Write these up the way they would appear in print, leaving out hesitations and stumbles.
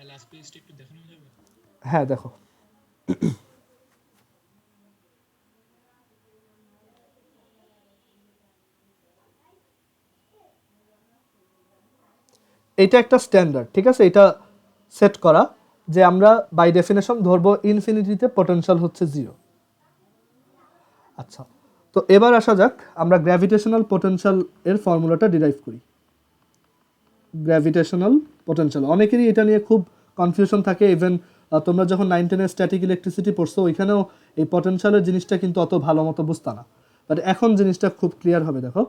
Last পেজটা একটু দেখানো যাবে? হ্যাঁ দেখো, এটা একটা স্ট্যান্ডার্ড, ঠিক আছে? এটা সেট করা যে আমরা বাই ডেফিনেশন ধরবো ইনফিনিটিতে পটেনশিয়াল হচ্ছে 0। আচ্ছা, তো এবার আসা যাক আমরা গ্র্যাভিটেশনাল পোটেনশিয়াল এর ফর্মুলাটা ডিরাইভ করি। গ্র্যাভিটেশনাল পোটেনশিয়াল, অনেকেরই এটা নিয়ে খুব কনফিউশন থাকে। ইভেন তোমরা যখন 9-10 স্ট্যাটিক ইলেকট্রিসিটি পড়ছো ওইখানেও এই পটেনশিয়ালের জিনিসটা কিন্তু অত ভালো মতো বুঝতা না, বাট এখন জিনিসটা খুব ক্লিয়ার হবে। দেখো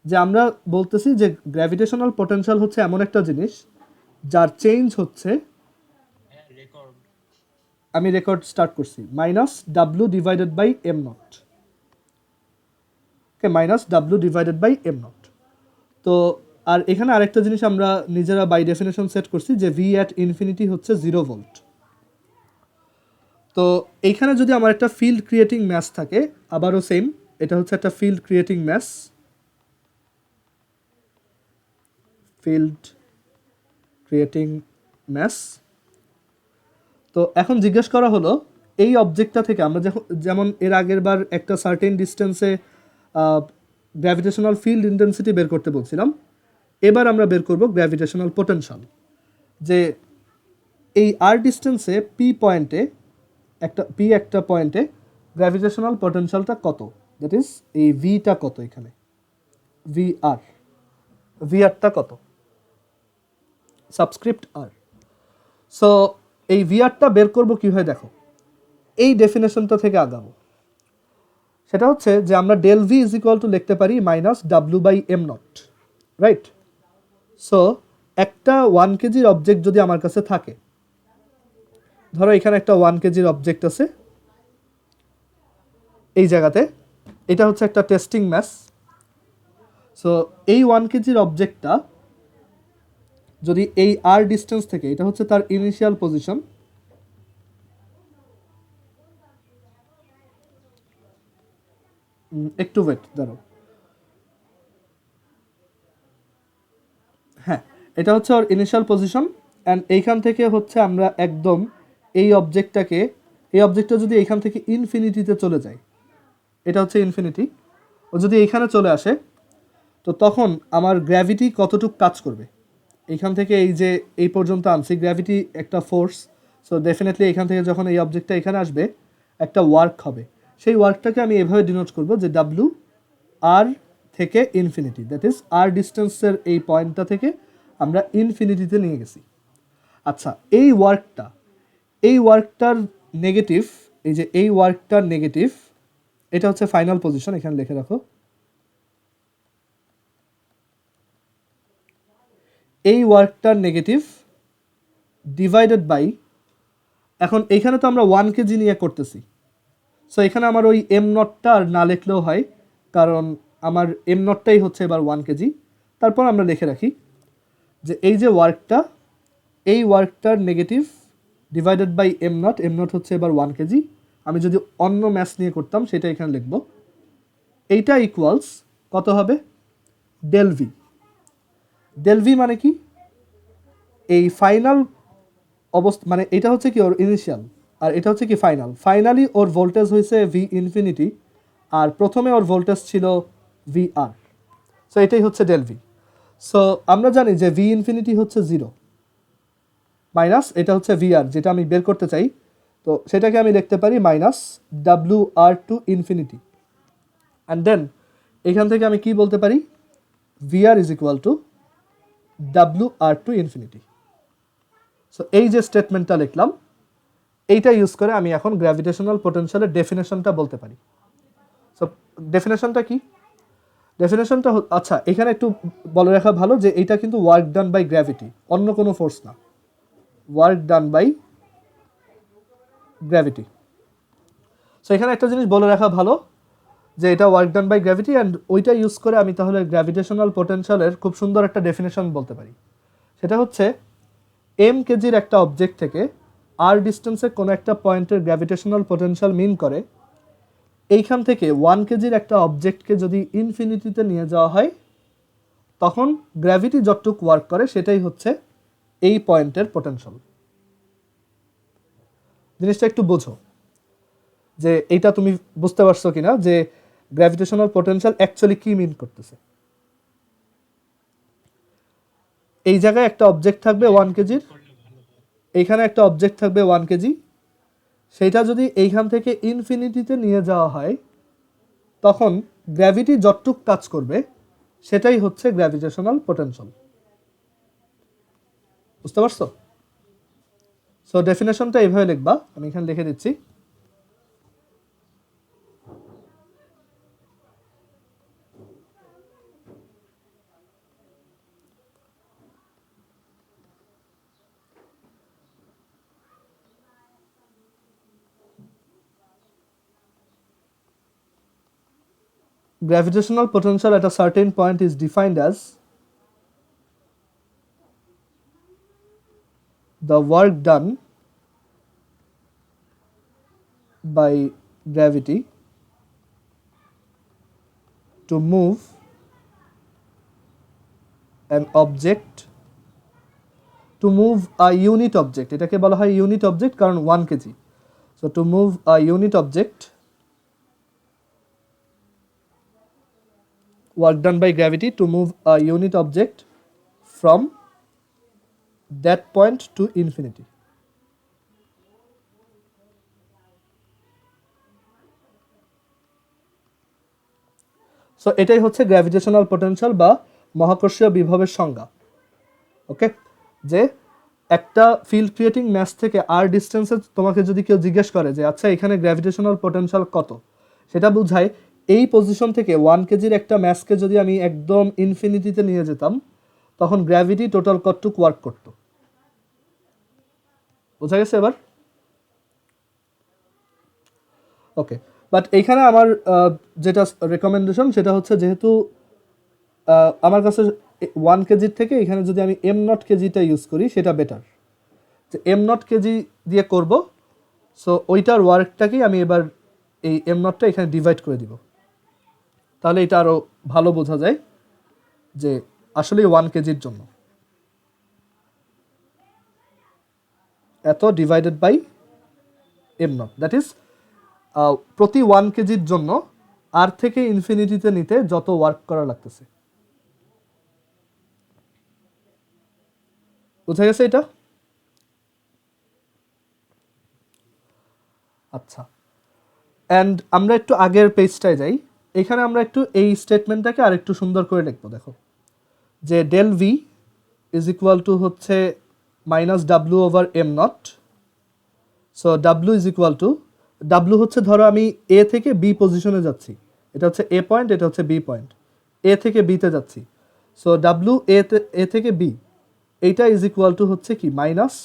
যে আমরা বলতেছি যে গ্র্যাভিটেশনাল পোটেনশিয়াল হচ্ছে এমন একটা জিনিস যার চেঞ্জ হচ্ছে, হ্যাঁ, রেকর্ড। আমি রেকর্ড স্টার্ট করছি, minus W divided by M naught. Okay, minus W divided by M naught. তো আর এখানে আরেকটা জিনিস আমরা নিজেরা বাই ডেফিনেশন সেট করছি যে ভি অ্যাট ইনফিনিটি হচ্ছে 0 ভোল্ট। তো এইখানে যদি আমার একটা ফিল্ড ক্রিয়েটিং ম্যাস থাকে, আবারও সেম, এটা হচ্ছে একটা field creating mass, field creating mass. তো এখন জিজ্ঞেস করা হলো এই অবজেক্টটা থেকে আমরা যেমন এর আগের বার একটা সার্টেন ডিস্টেন্সে গ্র্যাভিটেশনাল ফিল্ড ইন্টেন্সিটি বের করতে বলছিলাম, এবার আমরা বের করব গ্র্যাভিটেশনাল পোটেনশিয়াল। যে এই আর ডিস্টেন্সে একটা পয়েন্টে গ্র্যাভিটেশনাল পোটেনশিয়ালটা কত, দ্যাট ইজ এই ভিটা কত, এখানে ভিআরটা কত, সাবস্ক্রিপ্ট আর। সো এই ভিআরটা বের করব কীভাবে, দেখো এই ডেফিনেশনটা থেকে আগাবো। সেটা হচ্ছে যে আমরা del V is equal to লিখতে পারি minus W by M naught, right? So একটা 1 কেজির অবজেক্ট যদি আমার কাছে থাকে, ধরো এখানে একটা 1 কেজির অবজেক্ট আছে এই জায়গাতে, এটা হচ্ছে একটা টেস্টিং ম্যাস। সো এই 1 কেজির অবজেক্টটা যদি এই আর ডিস্টেন্স থেকে, এটা হচ্ছে তার ইনিশিয়াল পজিশন, একটু ওয়েট ধরো, হ্যাঁ এটা হচ্ছে ওর ইনিশিয়াল পজিশন। অ্যান্ড এইখান থেকে হচ্ছে আমরা একদম এই অবজেক্টটা যদি এইখান থেকে ইনফিনিটিতে চলে যায়, এটা হচ্ছে ইনফিনিটি, ও যদি এইখানে চলে আসে, তো তখন আমার গ্র্যাভিটি কতটুকু কাজ করবে। এইখান থেকে এই যে এই পর্যন্ত আনছি, গ্র্যাভিটি একটা ফোর্স, সো ডেফিনেটলি এখান থেকে যখন এই অবজেক্টটা এখানে আসবে একটা ওয়ার্ক হবে। সেই ওয়ার্কটাকে আমি এভাবে ডিনোট করব যে ডাব্লু আর থেকে ইনফিনিটি, দ্যাট ইজ আর ডিস্টেন্সের এই পয়েন্টটা থেকে আমরা ইনফিনিটিতে নিয়ে গেছি। আচ্ছা, এই ওয়ার্কটার নেগেটিভ, এই যে এই ওয়ার্কটার নেগেটিভ, এটা হচ্ছে ফাইনাল পজিশন, এখানে লিখে রাখো। এই ওয়ার্কটার নেগেটিভ ডিভাইডেড বাই, এখন এইখানে তো আমরা 1 কেজি নিয়ে করতেছি, সো এখানে আমার ওই এম নটটা আর না লিখলেও হয়, কারণ আমার এম নটটাই হচ্ছে এবার 1 কেজি। তারপর আমরা লিখে রাখি যে এই যে ওয়ার্কটা, এই ওয়ার্কটার negative divided by M naught হচ্ছে এবার 1 কেজি। আমি যদি অন্য ম্যাথ নিয়ে করতাম সেটা এখানে লিখব। এইটা ইকুয়ালস কত হবে, ডেল ভি। ডেল ভি মানে কি, এই ফাইনাল অবস্থা, মানে এটা হচ্ছে কি ওর ইনিশিয়াল, আর এটা হচ্ছে কি ফাইনাল। ফাইনালি ওর ভোল্টেজ হয়েছে ভি ইনফিনিটি, আর প্রথমে ওর ভোল্টেজ ছিল ভি আর। সো এটাই হচ্ছে ডেল ভি। সো আমরা জানি যে ভি ইনফিনিটি হচ্ছে 0 মাইনাস এটা হচ্ছে ভি আর, যেটা আমি বের করতে চাই। তো সেটাকে আমি লিখতে পারি minus W R to infinity. And then এখান থেকে আমি কি বলতে পারি, V R is equal to W R to infinity. So এই যে স্টেটমেন্টটা লিখলাম, এইটা ইউজ করে আমি এখন গ্র্যাভিটেশনাল পোটেনশিয়ালের ডেফিনেশনটা বলতে পারি। সো ডেফিনেশনটা কি, ডেফিনেশনটা আচ্ছা এখানে একটু বলে রাখা ভালো যে এইটা কিন্তু ওয়ার্ক ডান বাই গ্র্যাভিটি, অন্য কোনো ফোর্স না, work done by gravity. So এখানে একটা জিনিস বলে রাখা ভালো যে এটা work done by gravity, and ওইটা ইউজ করে আমি তাহলে গ্র্যাভিটেশনাল পোটেনশিয়ালের খুব সুন্দর একটা ডেফিনেশন বলতে পারি। সেটা হচ্ছে এম কেজির একটা অবজেক্ট থেকে আর ডিস্টেন্সে কোনো একটা পয়েন্টের গ্র্যাভিটেশনাল পোটেনশিয়াল মিন করে এইখান থেকে 1 কেজির একটা অবজেক্টকে যদি ইনফিনিটিতে নিয়ে যাওয়া হয়, তখন গ্র্যাভিটি যতটুকু ওয়ার্ক করে সেটাই হচ্ছে এই পয়েন্টের পোটেনশিয়াল। জিনিসটা একটু বোঝো যে এইটা তুমি বুঝতে পারছো কিনা, যে গ্র্যাভিটেশনাল পোটেনশিয়াল অ্যাকচুয়ালি কি মিন করতেছে। এই জায়গায় একটা অবজেক্ট থাকবে 1 কেজির, করলে ভালো হয়। এইখানে একটা অবজেক্ট থাকবে 1 কেজি, সেইটা যদি এইখান থেকে ইনফিনিটিতে নিয়ে যাওয়া হয় তখন গ্র্যাভিটি যতটুক কাজ করবে সেটাই হচ্ছে গ্র্যাভিটেশনাল পোটেনশিয়াল। বুঝতে পারছো? সো ডেফিনেশনটা এইভাবে লিখবা, আমি এখানে লিখে দিচ্ছি। Gravitational potential at a certain point is defined as the work done by gravity to move an object, to move a unit object, এটাকে বলা হয় ইউনিট অবজেক্ট কারণ 1 KG. So to move a unit object, work done by gravity to move a unit object from that point to infinity. So এটাই হচ্ছে gravitational potential বা মহাকর্ষীয় বিভবের সংজ্ঞা। ওকে, যে একটা ফিল্ড ক্রিয়েটিং ম্যাস থেকে আর ডিস্টেন্সে তোমাকে যদি কেউ জিজ্ঞেস করে যে আচ্ছা এখানে গ্র্যাভিটেশনাল পোটেনশিয়াল কত, সেটা বোঝায় এই পজিশন থেকে 1 কেজির একটা ম্যাসকে যদি আমি একদম ইনফিনিটিতে নিয়ে যেতাম তখন গ্র্যাভিটি টোটাল কতটুক ওয়ার্ক করত। বোঝা গেছে এবার? ওকে, বাট এইখানে আমার যেটা রেকমেন্ডেশন সেটা হচ্ছে যেহেতু আমার কাছে 1 কেজির থেকে এখানে যদি আমি m0 কেজিটা ইউজ করি সেটা বেটার, যে m0 কেজি দিয়ে করব। সো ওইটার ওয়ার্কটাকেই আমি এবার এই m0টা এখানে ডিভাইড করে দিব, তাহলে এটা আরও ভালো বোঝা যায় যে আসলে 1 কেজির জন্য এত divided by m0, that is প্রতি 1 কেজির জন্য আর থেকে ইনফিনিটিতে নিতে যত ওয়ার্ক করা লাগতেছে। বোঝা গেছে এটা? আচ্ছা, অ্যান্ড আমরা একটু আগের পেজটায় যাই। এখানে আমরা একটু এই স্টেটমেন্টটাকে আর একটু সুন্দর করে লিখবো। দেখো যে del V is equal to হচ্ছে minus W over M naught. So W is equal to, W হচ্ছে ধরো আমি এ থেকে বি পজিশনে যাচ্ছি, এটা হচ্ছে এ পয়েন্ট, এটা হচ্ছে বি পয়েন্ট, এ থেকে বিতে যাচ্ছি। সো ডাব্লু এ থেকে বি, এইটা ইজ ইকুয়াল টু হচ্ছে কি minus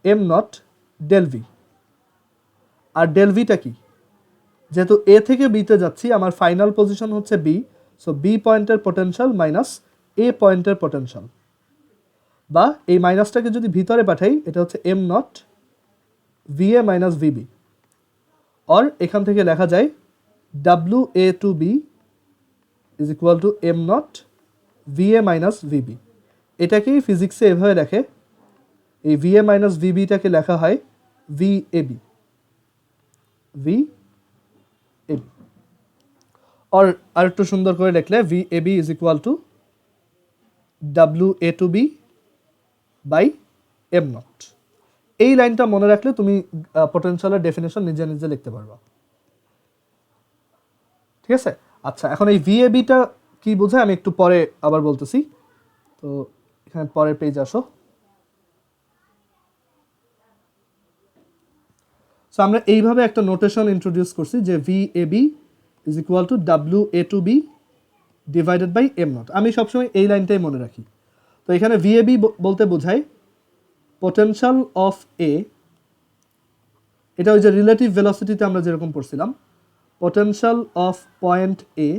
M naught del V. আর ডেল ভিটা কি, যেহেতু এ থেকে বিতে যাচ্ছি আমার ফাইনাল পজিশন হচ্ছে বি, সো বি পয়েন্টের পোটেনশিয়াল মাইনাস এ পয়েন্টের পোটেনশিয়াল, বা এই মাইনাসটাকে যদি ভিতরে পাঠাই এটা হচ্ছে M naught V A minus V B. और এখান থেকে লেখা যায় W A to B is equal to M naught V A minus V B. এটাকেই ফিজিক্সে এভাবে লেখে, এই ভি এ মাইনাস ভিবিটাকে লেখা হয় V A B, V A B. और আর একটু সুন্দর করে লিখলে V A B is equal to W A to B by M naught. এই লাইনটা মনে রাখলে তুমি পোটেনশিয়ালের ডেফিনেশন নিজে নিজে লিখতে পারবা। ঠিক আছে? আচ্ছা, এখন এই ভিএবিটা কি বোঝায় আমি একটু পরে আবার বলতেছি। তো এখানে পরের পেজ আসো। সো আমরা এইভাবে একটা নোটেশন ইন্ট্রোডিউস করছি যে V A B is equal to W A to B divided by M naught. আমি সবসময় এই লাইনটাই মনে রাখি। তো এখানে ভিএবি বলতে বোঝায় potential of A, এটা ওই যে রিলেটিভ ভেলোসিটিতে আমরা যেরকম পড়ছিলাম, potential of point A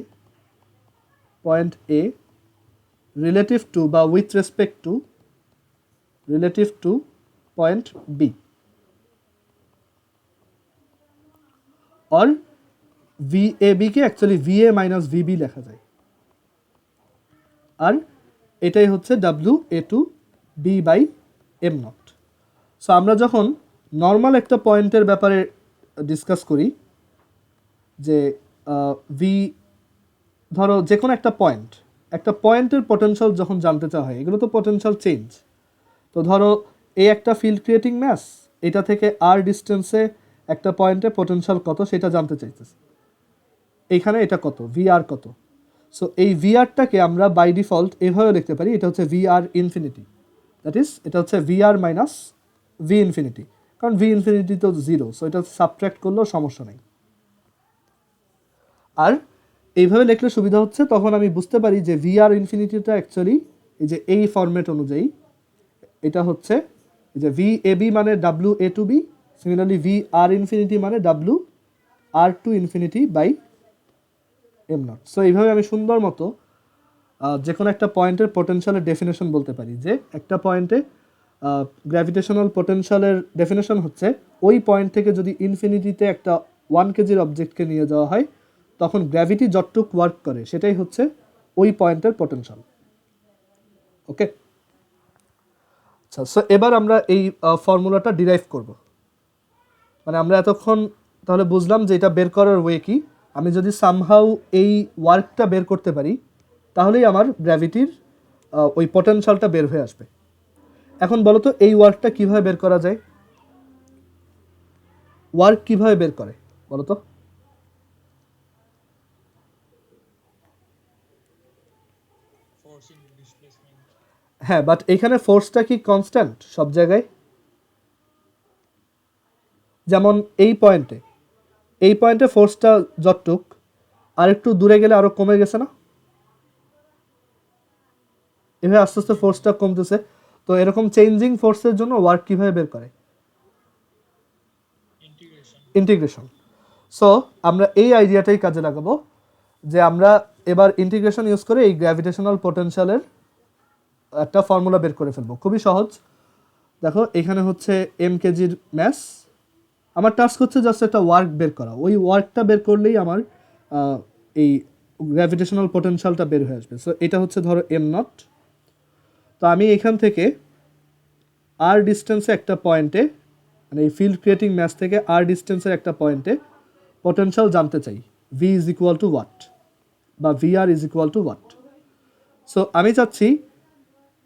relative to বা with respect to point B, और VAB কে অ্যাকচুয়ালি VA মাইনাস VB লেখা যায়, আর এটাই হচ্ছে W A to B by M naught. So আমরা যখন নর্মাল একটা পয়েন্টের ব্যাপারে ডিসকাস করি যে ভি, ধরো যে কোনো একটা পয়েন্টের পটেনশিয়াল যখন জানতে চাওয়া হয়, এগুলো তো পটেনশিয়াল চেঞ্জ। তো ধরো এই একটা ফিল্ড ক্রিয়েটিং ম্যাস, এটা থেকে আর ডিস্টেন্সে একটা পয়েন্টে পটেনশিয়াল কত সেটা জানতে চাইতেছি। এইখানে এটা কত, ভি আর কত। সো এই ভি আরটাকে আমরা বাই ডিফল্ট এভাবে লিখতে পারি, এটা হচ্ছে V R infinity, that is এটা হচ্ছে V R minus V infinity, কারণ ভি ইনফিনিটি তো জিরো, সো এটা সাবট্র্যাক্ট করলেও সমস্যা নেই। আর এইভাবে লিখলে সুবিধা হচ্ছে, তখন আমি বুঝতে পারি যে ভি আর ইনফিনিটিটা অ্যাকচুয়ালি এই যে এই ফরম্যাট অনুযায়ী এটা হচ্ছে যে ভি এ বি মানে W A to B, similarly V R infinity মানে W R to infinity by M naught. So এইভাবে আমি সুন্দর মতো যে কোনো একটা পয়েন্টের পোটেনশিয়ালের ডেফিনেশন বলতে পারি, যে একটা পয়েন্টে গ্র্যাভিটেশনাল পোটেনশিয়ালের ডেফিনেশন হচ্ছে ওই পয়েন্ট থেকে যদি ইনফিনিটিতে একটা 1 কেজির অবজেক্টকে নিয়ে যাওয়া হয়, তখন গ্র্যাভিটি যতটুক ওয়ার্ক করে সেটাই হচ্ছে ওই পয়েন্টের পোটেনশিয়াল। ওকে, আচ্ছা, সো এবার আমরা এই ফর্মুলাটা ডিরাইভ করব। মানে আমরা এতক্ষণ তাহলে বুঝলাম যে এটা বের করার ওয়ে কি। আমি যদি সামহাউ এই ওয়ার্কটা বের করতে পারি, তাহলেই আমার গ্র্যাভিটির ওই পটেনশিয়ালটা বের হয়ে আসবে। এখন বলো তো এই ওয়ার্কটা কিভাবে বের করা যায়? ওয়ার্ক কিভাবে বের করে বলো তো? forcing displacement. হ্যাঁ, বাট এখানে ফোর্সটা কি কনস্ট্যান্ট সব জায়গায়? যেমন এই পয়েন্টে ফোর্সটা যতটুক, আর একটু দূরে গেলে আরো কমে গেছে না? এভাবে আস্তে আস্তে ফোর্সটা কমতেছে। তো এরকম চেঞ্জিং ফোর্সের জন্য ওয়ার্ক কিভাবে বের করে? ইন্টিগ্রেশন। সো আমরা এই আইডিয়াটাই কাজে লাগাবো, যে আমরা এবার ইন্টিগ্রেশন ইউজ করে এই গ্র্যাভিটেশনাল পোটেনশিয়ালের একটা ফর্মুলা বের করে ফেলবো। খুবই সহজ। দেখো এখানে হচ্ছে এম কেজির ম্যাস, আমার টাস্ক হচ্ছে জাস্ট একটা ওয়ার্ক বের করা। ওই ওয়ার্কটা বের করলেই আমার এই গ্র্যাভিটেশনাল পোটেনশিয়ালটা বের হয়ে আসবে। সো এটা হচ্ছে ধরো এম নট। তো আমি এখান থেকে আর ডিস্টেন্সে একটা পয়েন্টে, মানে এই ফিল্ড ক্রিয়েটিং ম্যাস থেকে আর ডিস্টেন্সের একটা পয়েন্টে পটেনশিয়াল জানতে চাই, V is equal to what বা V R is equal to what. So আমি চাচ্ছি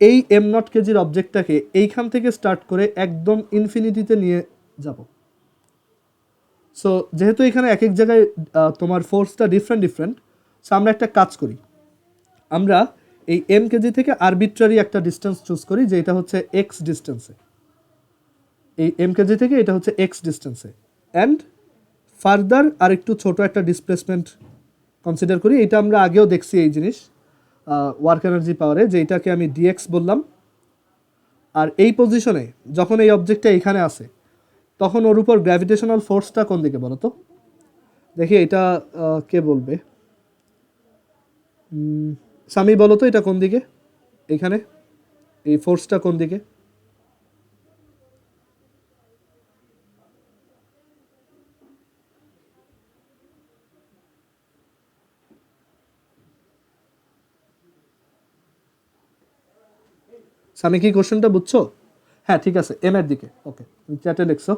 এই এম নট কেজির অবজেক্টটাকে এইখান থেকে স্টার্ট করে একদম ইনফিনিটিতে নিয়ে যাব। সো যেহেতু এখানে এক এক জায়গায় তোমার ফোর্সটা ডিফারেন্ট, সো আমরা একটা কাজ করি, আমরা এই এম কেজি থেকে আরবিট্রারি একটা ডিস্টেন্স চুজ করি, যে এটা হচ্ছে এক্স ডিস্টেন্সে, এই এম কেজি থেকে এটা হচ্ছে এক্স ডিস্টেন্সে, অ্যান্ড ফার্দার আর একটু ছোটো একটা ডিসপ্লেসমেন্ট কনসিডার করি। এটা আমরা আগেও দেখছি এই জিনিস ওয়ার্ক এনার্জি পাওয়ারে, যে এটাকে আমি ডিএক্স বললাম। আর এই পজিশনে যখন এই অবজেক্টটা এখানে আসে, তখন ওর উপর গ্র্যাভিটেশনাল ফোর্সটা কোন দিকে বলো তো? দেখি এটা কে বলবে? সামি বলো তো এটা কোন দিকে? এখানে এই ফোর্সটা কোন দিকে? সামি কি কোশ্চেনটা বুঝছো? হ্যাঁ ঠিক আছে, এম এর দিকে। ওকে, চ্যাটে লিখছো।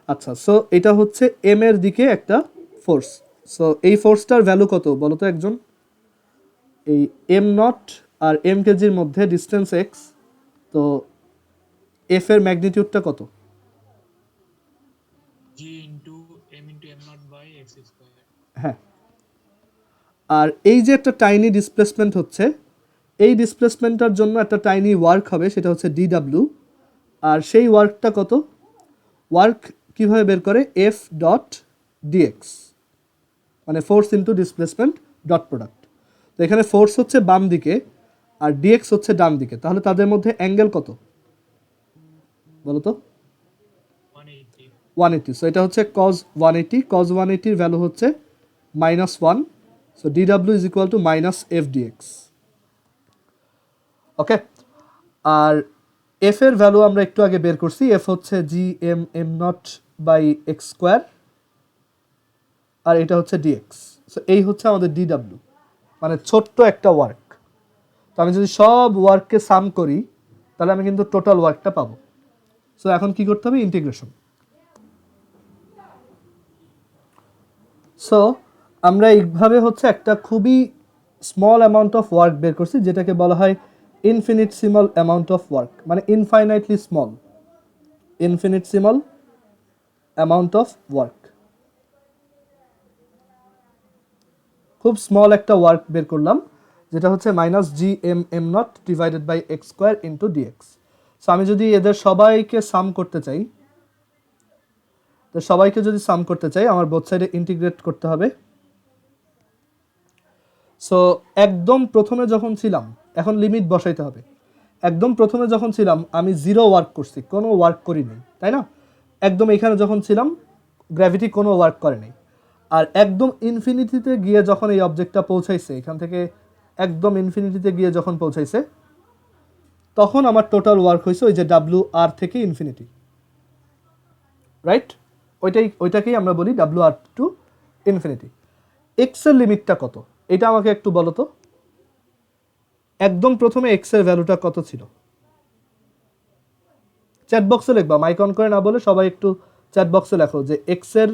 আচ্ছা, সো এটা হচ্ছে এম এর দিকে একটা ফোর্স। সো এই ফোর্সটার ভ্যালু কত বলো তো একজন? এই এম নট আর এম কেজির মধ্যে ডিস্টেন্স এক্স, তো এফ এর ম্যাগনিটিউডটা কত? G into m naught by x square. হ্যাঁ, আর এই যে একটা টাইনি ডিসপ্লেসমেন্ট হচ্ছে, এই ডিসপ্লেসমেন্টটার জন্য একটা টাইনি ওয়ার্ক হবে, সেটা হচ্ছে ডিডাব্লিউ। আর সেই ওয়ার্কটা কত? ওয়ার্ক কীভাবে বের করে? এফ ডট ডিএক্স, মানে force into displacement dot product. তো এখানে ফোর্স হচ্ছে বাম দিকে আর ডিএক্স হচ্ছে ডান দিকে, তাহলে তাদের মধ্যে অ্যাঙ্গেল কত বলো তো? 180. 180। সো এটা হচ্ছে কজ 180, কজ 180-র ভ্যালু হচ্ছে -1। সো ডিডাব্লিউ is equal to minus F dx. Okay, আর এফ এর ভ্যালু আমরা একটু আগে বের করছি, এফ হচ্ছে G M M naught by X square, আর এটা হচ্ছে ডিএক্স। সো এই হচ্ছে আমাদের ডিডাব্লিউ, মানে ছোট্ট একটা ওয়ার্ক। তো আমি যদি সব ওয়ার্ককে সাম করি, তাহলে আমি কিন্তু টোটাল ওয়ার্কটা পাবো। সো এখন কি করতে হবে, ইন্টিগ্রেশন। সো আমরা এইভাবে হচ্ছে একটা খুবই স্মল অ্যামাউন্ট অফ ওয়ার্ক বের করছি, যেটাকে বলা হয় ইনফিনিটসিমাল অ্যামাউন্ট অফ ওয়ার্ক, মানে infinitely small, infinitesimal amount of work. খুব স্মল একটা ওয়ার্ক বের করলাম, যেটা হচ্ছে minus G M M naught divided by X square into dx. So আমি যদি এদের সবাইকে সাম করতে চাই, তো সবাইকে যদি সাম করতে চাই আমার বোথ সাইডে ইন্টিগ্রেট করতে হবে। সো একদম প্রথমে যখন ছিলাম, এখন লিমিট বসাইতে হবে। একদম প্রথমে যখন ছিলাম আমি জিরো ওয়ার্ক করছি, কোনো ওয়ার্ক করিনি, তাই না? একদম এখানে যখন ছিলাম গ্র্যাভিটি কোনো ওয়ার্ক করেনি। আর একদম ইনফিনিটিতে গিয়ে যখন এই অবজেক্টটা পৌঁছাইছে, এখান থেকে একদম ইনফিনিটিতে গিয়ে যখন পৌঁছাইছে, তখন আমার টোটাল ওয়ার্ক হয়েছে ওই যে ডাব্লিউ আর থেকে ইনফিনিটি, রাইট? ওইটাকেই আমরা বলি ডাব্লিউ আর টু ইনফিনিটি। এক্সের লিমিটটা কত এটা আমাকে একটু বলো তো। একদম প্রথমে এক্সের ভ্যালুটা কত ছিল? চ্যাট বক্সে লিখবা, মাইক অন করে না বলে সবাই একটু চ্যাট বক্সে লেখো যে এক্সের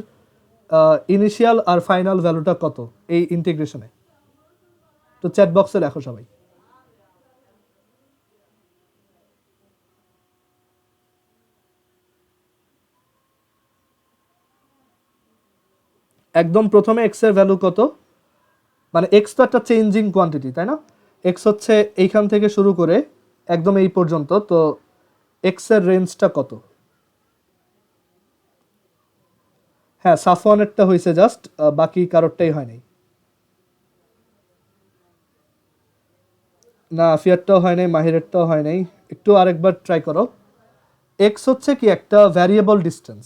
ইনিশিয়াল আর ফাইনাল ভ্যালুটা কত এই ইন্টিগ্রেশনে। তো চ্যাট বক্সে লেখো সবাই। একদম প্রথমে এক্স এর ভ্যালু কত, মানে এক্স তো একটা চেঞ্জিং কোয়ান্টিটি, তাই না? এক্স হচ্ছে এইখান থেকে শুরু করে একদম এই পর্যন্ত, তো এক্স এর রেঞ্জটা কত? হ্যাঁ, সাফওয়ানেরটা হয়েছে জাস্ট, বাকি কারোরটাই হয়নি। না, ফিয়ারটাও হয় নাই, মাহিরেরটাও হয় নাই। একটু আরেকবার ট্রাই করো। এক্স হচ্ছে কি একটা ভ্যারিয়েবল ডিস্টেন্স।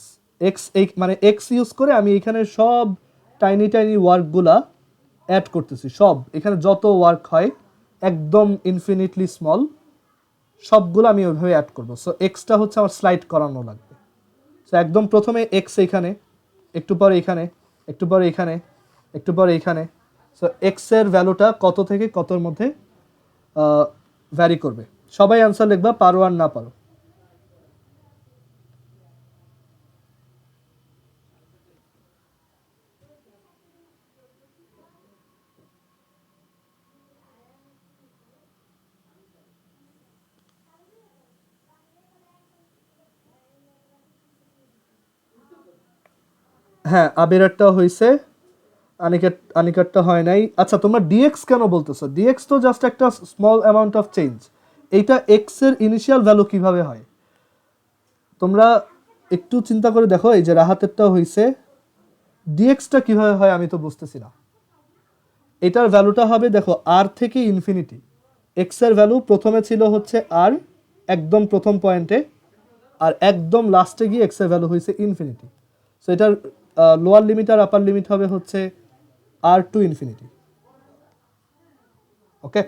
এক্স এই মানে এক্স ইউজ করে আমি এখানে সব টাইনি টাইনি ওয়ার্কগুলা অ্যাড করতেছি, সব এখানে যত ওয়ার্ক হয় একদম ইনফিনিটলি স্মল, সবগুলো আমি ওইভাবে অ্যাড করবো। সো এক্সটা হচ্ছে আমার স্লাইড করানো লাগবে। সো একদম প্রথমে এক্স এইখানে, একটু পরে এখানে, একটু পরে এখানে, একটু পরে এখানে। সো এক্সের ভ্যালুটা কত থেকে কতর মধ্যে ভ্যারি করবে? সবাই অ্যান্সার লিখবা, পারো আর না পারো। হ্যাঁ, আবিরারটাও হয়েছে, আনিকারটা হয় নাই। আচ্ছা, তোমরা ডিএক্স কেন বলতেছো? ডিএক্স তো জাস্ট একটা স্মল অ্যামাউন্ট অফ চেঞ্জ। এইটা এক্স এর ইনিশিয়াল ভ্যালু কিভাবে হয় তোমরা একটু চিন্তা করে দেখো। এই যে রাহাতেরটাও হয়েছে, ডিএক্সটা কিভাবে হয় আমি তো বুঝতেছি না। এটার ভ্যালুটা হবে দেখো আর থেকে ইনফিনিটি। এক্স এর ভ্যালু প্রথমে ছিল হচ্ছে আর, একদম প্রথম পয়েন্টে, আর একদম লাস্টে গিয়ে এক্স এর ভ্যালু হয়েছে ইনফিনিটি। সো এটার লোয়ার লিমিট আর আপার লিমিট হবে হচ্ছে আর টু ইনফিনিটি। ওকে,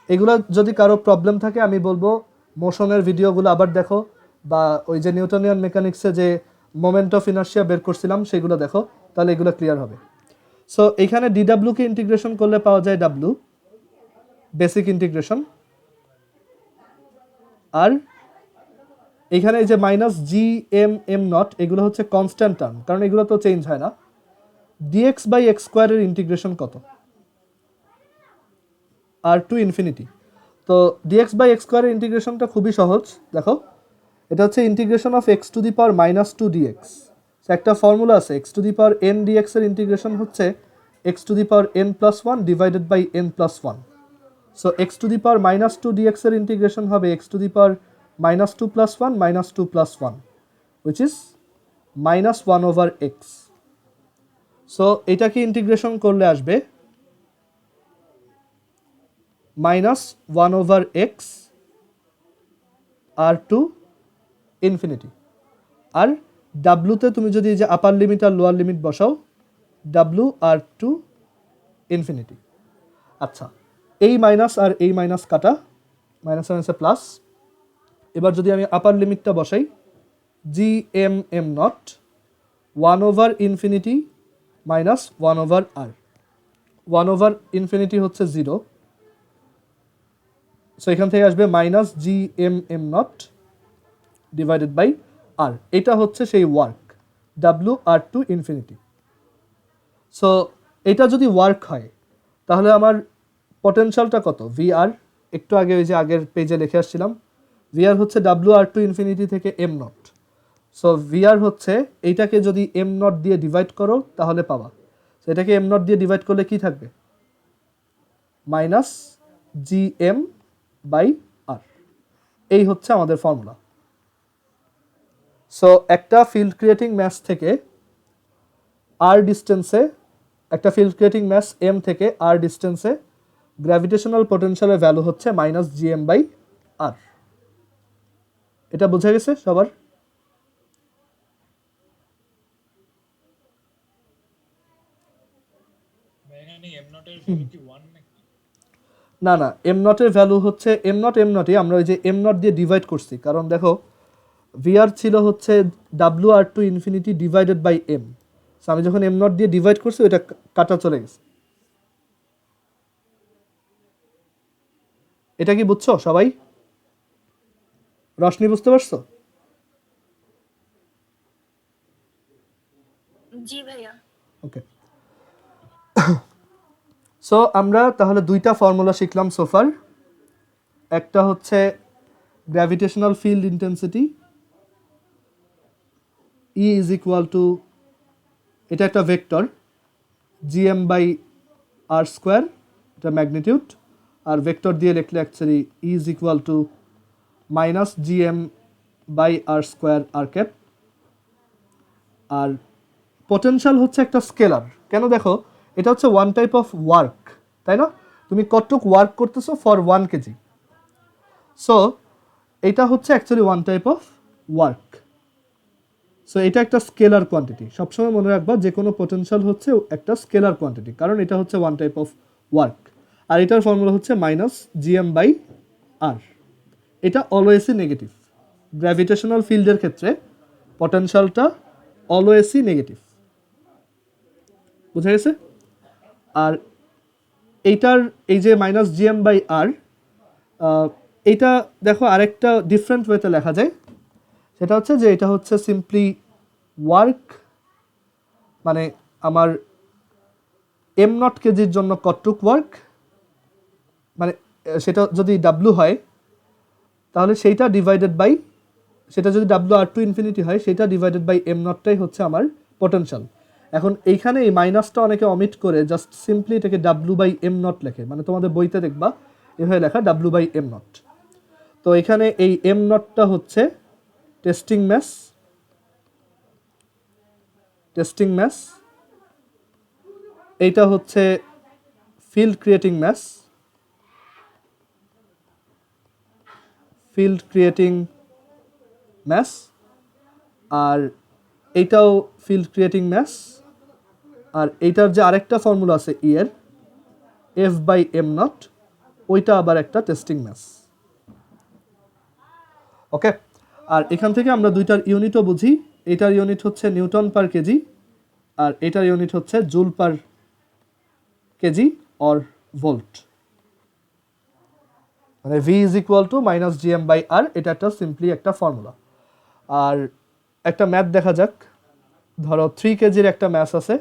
এগুলো যদি কারো প্রবলেম থাকে আমি বলবো মোশনের ভিডিওগুলো আবার দেখো, বা ওই যে নিউটনিয়ান মেকানিক্সে যে মোমেন্ট অফ ইনার্শিয়া বের করছিলাম সেগুলো দেখো, তাহলে এগুলো ক্লিয়ার হবে। সো এখানে ডিডাব্লিউকে ইন্টিগ্রেশন করলে পাওয়া যায় ডাব্লিউ, বেসিক ইন্টিগ্রেশন। আর এখানে এই যে minus G M M naught, এগুলো হচ্ছে কনস্ট্যান্ট টার্ম, কারণ এগুলো তো চেঞ্জ হয় না। ডিএক্স বাই এক্স স্কোয়ারের ইন্টিগ্রেশন কত? R to infinity. তো ডিএক্স বাই এক্স স্কোয়ারের ইন্টিগ্রেশনটা খুবই সহজ, দেখো এটা হচ্ছে integration of X to the power minus two D X. একটা ফর্মুলা আছে, X to the power N D X এর ইন্টিগ্রেশন হচ্ছে X to the power N plus one divided by N plus one. So X to the power minus two D X এর integration হবে X to the power minus two plus one minus two plus one, which is minus one over X. So এটাকে integration করলে আসবে minus one over X R to infinity. আর ডাব্লুতে তুমি যদি যে আপার লিমিট আর লোয়ার লিমিট বসাও, ডাব্লু আর টু ইনফিনিটি। আচ্ছা, এই মাইনাস আর এই মাইনাস কাটা, মাইনাস মাইনাসে প্লাস। এবার যদি আমি আপার লিমিটটা বসাই, G M M naught one over infinity minus one over R. One over infinity হচ্ছে জিরো, সো এখান থেকে আসবে minus G M M naught divided by R, এটা হচ্ছে সেই work W R to infinity. So এটা যদি ওয়ার্ক হয় তাহলে আমার পটেনশিয়ালটা কত, ভি আর, একটু আগে ওই যে আগের পেজে লিখে আসছিলাম, ভি আর হচ্ছে ডাব্লিউ আর টু ইনফিনিটি থেকে এম নট। সো ভি আর হচ্ছে এইটাকে যদি এম নট দিয়ে ডিভাইড করো তাহলে পাবা, সো এটাকে এম নট দিয়ে ডিভাইড করলে কি থাকবে, minus G M by R. এই হচ্ছে আমাদের ফর্মুলা। সো একটা ফিল্ড ক্রিয়েটিং ম্যাস থেকে আর ডিস্টেন্সে, একটা ফিল্ড ক্রিয়েটিং ম্যাস এম থেকে আর ডিস্টেন্সে গ্র্যাভিটেশনাল পোটেনশিয়ালের ভ্যালু হচ্ছে minus G M by R. এটা বোঝা গেছে সবার? এখানে এম নটের ভ্যালু কি 1 নাকি? না না, এম নটের ভ্যালু হচ্ছে এম নটই আমরা ওই যে এম নট দিয়ে ডিভাইড করছি, কারণ দেখো ভিআর ছিল হচ্ছে W R to infinity divided by M. So আমি যখন এম নট দিয়ে ডিভাইড করছি ওইটা কাটা চলে গেছে। এটা কি বুঝছো সবাই? রশনি বুঝতে পারছো? জি ভাইয়া। ওকে, সো আমরা তাহলে দুইটা ফর্মুলা শিখলাম সোফার। একটা হচ্ছে gravitational field intensity, E is equal to, এটা একটা vector, G M by R square, এটা ম্যাগনিটিউড, আর ভেক্টর দিয়ে লিখলে actually E is equal to minus GM by R square R cap. আর পোটেনশিয়াল হচ্ছে একটা স্কেলার, কেন দেখো এটা হচ্ছে ওয়ান টাইপ অফ ওয়ার্ক, তাই না? তুমি কতটুক ওয়ার্ক করতেছো ফর 1 কেজি, সো এটা হচ্ছে actually one type of work. So এটা একটা স্কেলার কোয়ান্টিটি, সবসময় মনে রাখবা যে কোনো পোটেনশিয়াল হচ্ছে একটা স্কেলার কোয়ান্টিটি, কারণ এটা হচ্ছে ওয়ান টাইপ অফ ওয়ার্ক। আর এটার ফর্মুলা হচ্ছে মাইনাস জিএম বাই আর। এটা অলওয়েজই নেগেটিভ, গ্র্যাভিটেশনাল ফিল্ডের ক্ষেত্রে পটেনশিয়ালটা অলওয়েজই নেগেটিভ, বুঝা গেছে? আর এইটার এই যে মাইনাস জিএম বাই আর, এইটা দেখো আরেকটা ডিফারেন্ট ওয়েতে লেখা যায়, সেটা হচ্ছে যে এটা হচ্ছে সিম্পলি ওয়ার্ক, মানে আমার এম নট কেজির জন্য কতটুক ওয়ার্ক, মানে সেটা যদি ডাব্লু হয় তাহলে সেইটা ডিভাইডেড বাই, সেটা যদি ডাব্লু আর টু ইনফিনিটি হয় সেটা ডিভাইডেড বাই এম নটটাই হচ্ছে আমার পটেনশিয়াল। এখন এইখানে এই মাইনাসটা অনেকে অমিট করে জাস্ট সিম্পলি এটাকে ডাব্লু বাই এম নট লেখে, মানে তোমাদের বইতে দেখবা এভাবে লেখা ডাব্লু বাই এম নট। তো এখানে এই এম নটটা হচ্ছে টেস্টিং ম্যাস, টেস্টিং ম্যাস, এইটা হচ্ছে field creating mass, field creating mass, আর এইটাও ফিল্ড ক্রিয়েটিং ম্যাস, আর এইটার যে আরেকটা ফর্মুলা আছে ই এর, এফ বাই এম নট, ওইটা আবার একটা টেস্টিং ম্যাস। ওকে, আর এখান থেকে আমরা দুইটার ইউনিটও বুঝি, এটার ইউনিট হচ্ছে নিউটন পার কেজি, আর এটার ইউনিট হচ্ছে joule per kg or volt, মানে V is equal to minus GM by R, এটা একটা সিম্পলি একটা ফর্মুলা। আর একটা ম্যাথ দেখা যাক, ধরো 3 কেজির একটা ম্যাথ আছে,